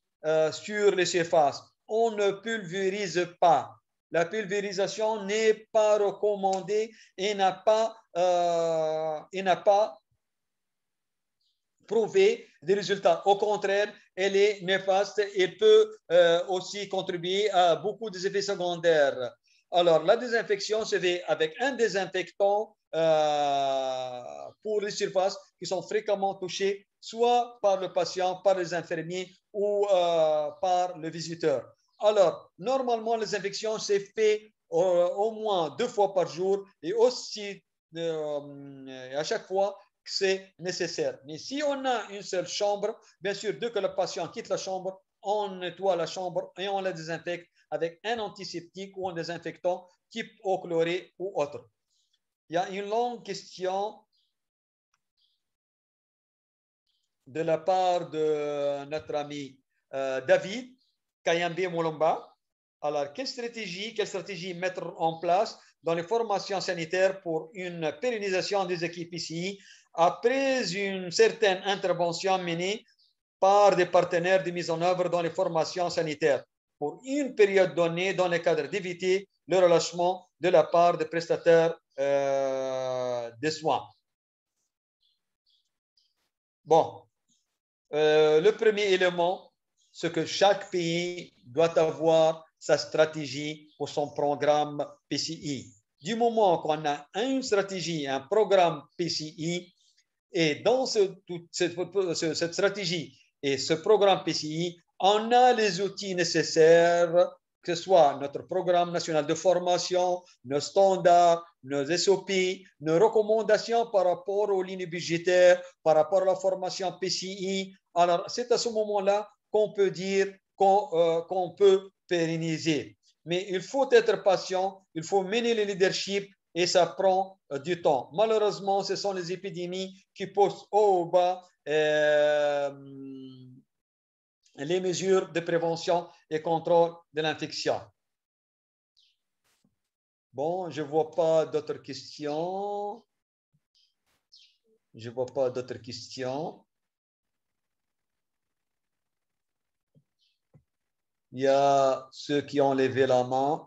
sur les surfaces. On ne pulvérise pas. La pulvérisation n'est pas recommandée et n'a pas prouvé des résultats. Au contraire, elle est néfaste et peut aussi contribuer à beaucoup d'effets secondaires. Alors, la désinfection se fait avec un désinfectant pour les surfaces qui sont fréquemment touchées, soit par le patient, par les infirmiers ou par le visiteur. Alors, normalement, les infections, c'est fait au moins 2 fois par jour et aussi à chaque fois que c'est nécessaire. Mais si on a une seule chambre, bien sûr, dès que le patient quitte la chambre, on nettoie la chambre et on la désinfecte avec un antiseptique ou un désinfectant type eau chlorée ou autre. Il y a une longue question de la part de notre ami David Kayambe Moulomba. Alors, quelle stratégie mettre en place dans les formations sanitaires pour une pérennisation des équipes ici après une certaine intervention menée par des partenaires de mise en œuvre dans les formations sanitaires pour une période donnée dans le cadre d'éviter le relâchement de la part des prestataires de soins. Bon, le premier élément, c'est que chaque pays doit avoir sa stratégie pour son programme PCI. Du moment qu'on a une stratégie, un programme PCI, et dans cette stratégie et ce programme PCI, on a les outils nécessaires, que ce soit notre programme national de formation, nos standards, nos SOP, nos recommandations par rapport aux lignes budgétaires, par rapport à la formation PCI. Alors, c'est à ce moment-là qu'on peut dire qu'on peut pérenniser. Mais il faut être patient, il faut mener le leadership et ça prend du temps. Malheureusement, ce sont les épidémies qui posent haut ou bas les mesures de prévention et contrôle de l'infection. Bon, je ne vois pas d'autres questions. Je ne vois pas d'autres questions. Il y a ceux qui ont levé la main.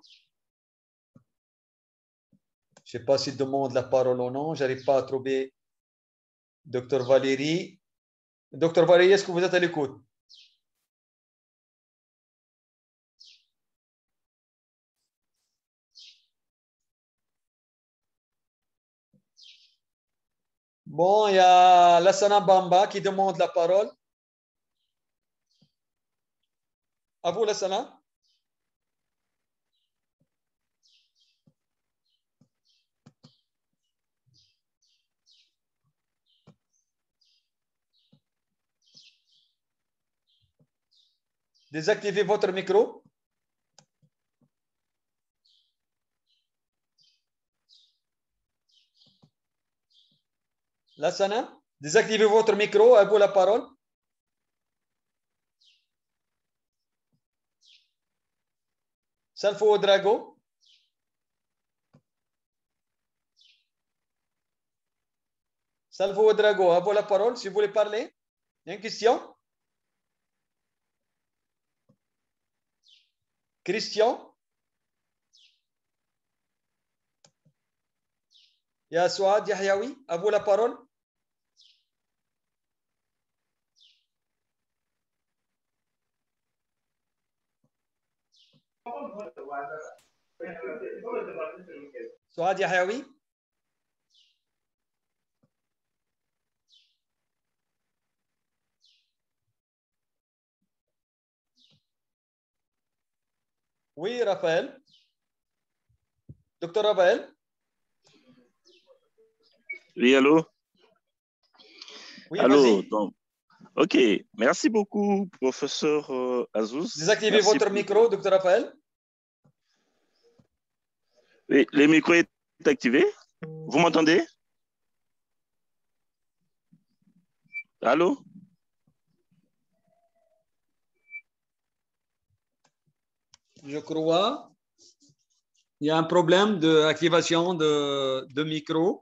Je ne sais pas s'ils demandent la parole ou non. Je n'arrive pas à trouver Dr Valérie. Dr Valérie, est-ce que vous êtes à l'écoute? Bon, il y a Lassana Bamba qui demande la parole. À vous, Lassana. Désactivez votre micro. Lassana, désactivez votre micro. À vous la parole. Salfo Drago. Salvo Drago, à vous la parole si vous voulez parler. Il y a une question? Christian. Ya Souad Yahyaoui, à vous la parole. Souad Yahyaoui. Oui, Raphaël. Docteur Raphaël. Oui, allô? Oui, allô, vas-y. donc, ok, merci beaucoup, professeur Azouz. Désactivez Merci votre micro, docteur Raphaël. Oui, le micro est activé. Vous m'entendez? Allô? Je crois. Il y a un problème d'activation de micro.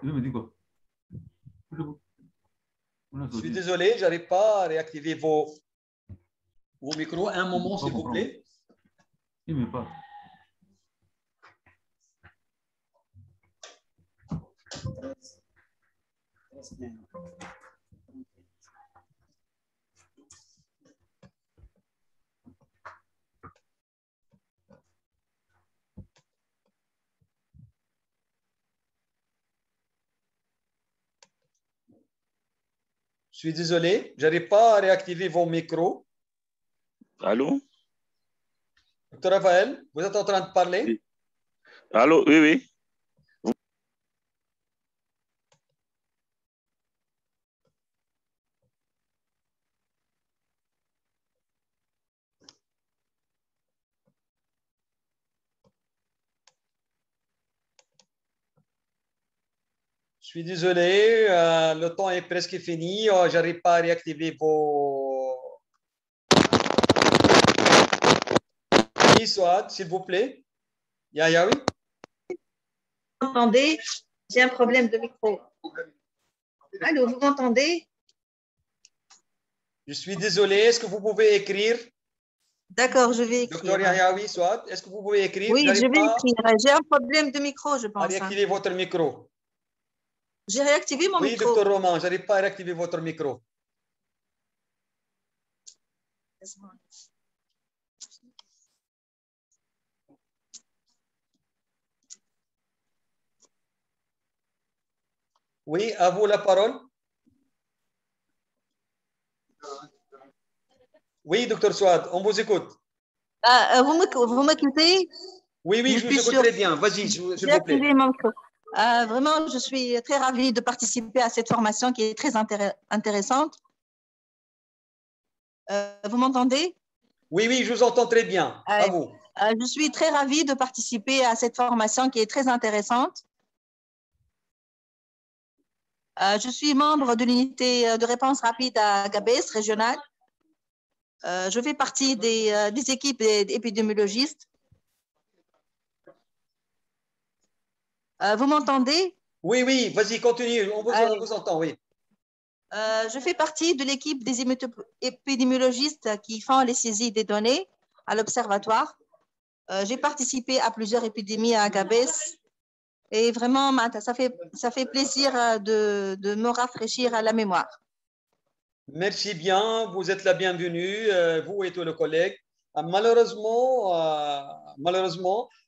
Je suis désolé, je n'arrive pas à réactiver vos micros. Un moment, s'il vous plaît. Je suis désolé, je n'arrive pas à réactiver vos micros. Allô? Docteur Raphaël, vous êtes en train de parler? Oui. Allô, oui, oui. Je suis désolé, le temps est presque fini. Je n'arrive pas à réactiver vos... Oui, Souad, s'il vous plaît. Yahyaoui. Vous m'entendez? J'ai un problème de micro. Allô, vous m'entendez? Je suis désolé, est-ce que vous pouvez écrire? D'accord, je vais écrire. Docteur Yahyaoui, Souad, est-ce que vous pouvez écrire? Oui, je vais écrire. J'ai un problème de micro, je À pense. réactiver votre micro. J'ai réactivé mon Oui, micro. docteur Roman, je n'arrive pas à réactiver votre micro. Oui, à vous la parole. Oui, docteur Souad, on vous écoute. Vous m'écoutez? Oui, oui, je vous écoute très bien. Vas-y, s'il vous plaît. J'ai activé mon micro. Vraiment, je suis très ravie de participer à cette formation qui est très intéressante. Vous m'entendez? Oui, oui, je vous entends très bien. À vous. Je suis très ravie de participer à cette formation qui est très intéressante. Je suis membre de l'unité de réponse rapide à Gabès régionale. Je fais partie des équipes épidémiologistes. Vous m'entendez? Oui, oui, vas-y, continue. On vous entend, oui. Je fais partie de l'équipe des épidémiologistes qui font les saisies des données à l'observatoire. J'ai participé à plusieurs épidémies à Gabès et vraiment, ça fait plaisir de me rafraîchir à la mémoire. Merci bien, vous êtes la bienvenue, vous et tous les collègues. Malheureusement,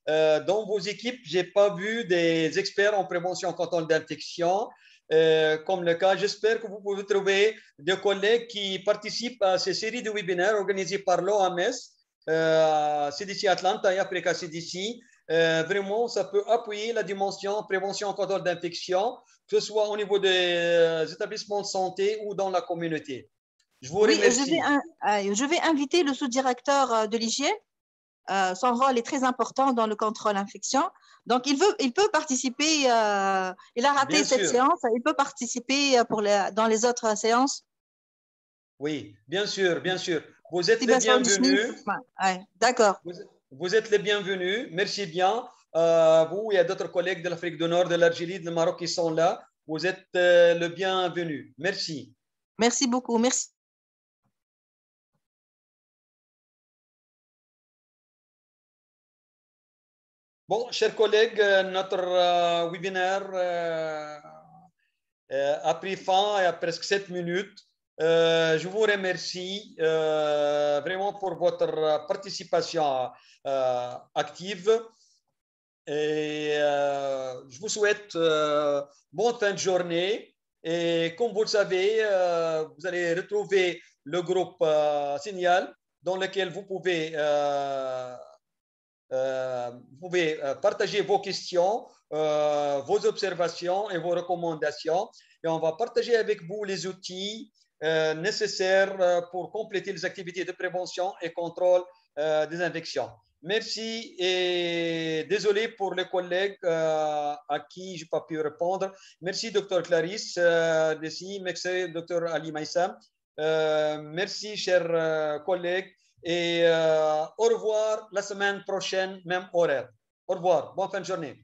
dans vos équipes, je n'ai pas vu des experts en prévention contrôle d'infection, comme le cas. J'espère que vous pouvez trouver des collègues qui participent à ces séries de webinaires organisées par l'OMS, CDC Atlanta et Africa CDC. Vraiment, ça peut appuyer la dimension prévention contrôle d'infection, que ce soit au niveau des établissements de santé ou dans la communauté. Je vous remercie. Je vais inviter le sous-directeur de l'hygiène. Son rôle est très important dans le contrôle infection. Donc, il peut participer. Il a raté cette séance. Il peut participer dans les autres séances. Oui, bien sûr, bien sûr. Vous êtes les bienvenus. D'accord. Vous êtes les bienvenus. Merci bien. Vous, il y a d'autres collègues de l'Afrique du Nord, de l'Algérie, du Maroc qui sont là. Vous êtes le bienvenu. Merci. Merci beaucoup. Merci. Bon, chers collègues, notre webinaire a pris fin il y a presque 7 minutes. Je vous remercie vraiment pour votre participation active. Et je vous souhaite bonne fin de journée. Et comme vous le savez, vous allez retrouver le groupe Signal dans lequel vous pouvez partager vos questions, vos observations et vos recommandations. Et on va partager avec vous les outils nécessaires pour compléter les activités de prévention et contrôle des infections. Merci et désolé pour les collègues à qui je n'ai pas pu répondre. Merci, Dr. Clarisse Dessy. Merci, Dr. Ali Maïsam. Merci, chers collègues. Et au revoir la semaine prochaine, même horaire. Au revoir. Bonne fin de journée.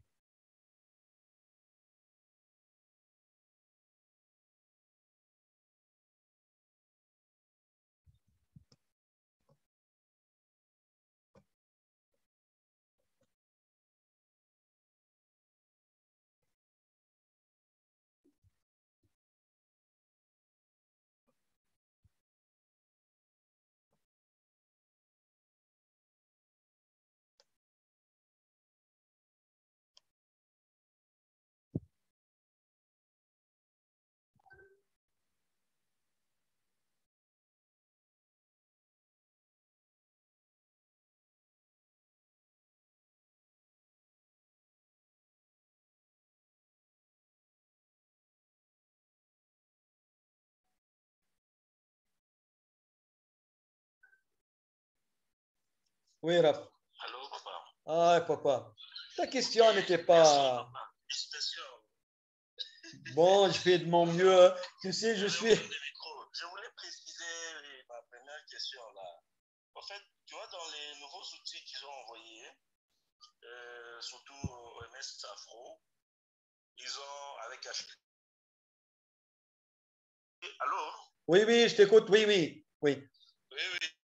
Oui, Raph. Allô, papa. Ah, papa. Ta question n'était pas... Bon, je fais de mon mieux. Tu sais, je suis... Je voulais préciser ma première question là. En fait, tu vois, dans les nouveaux outils qu'ils ont envoyés, surtout OMS Afro, ils ont avec HP. Allô? Oui, oui, je t'écoute. Oui, oui, oui. Oui, oui.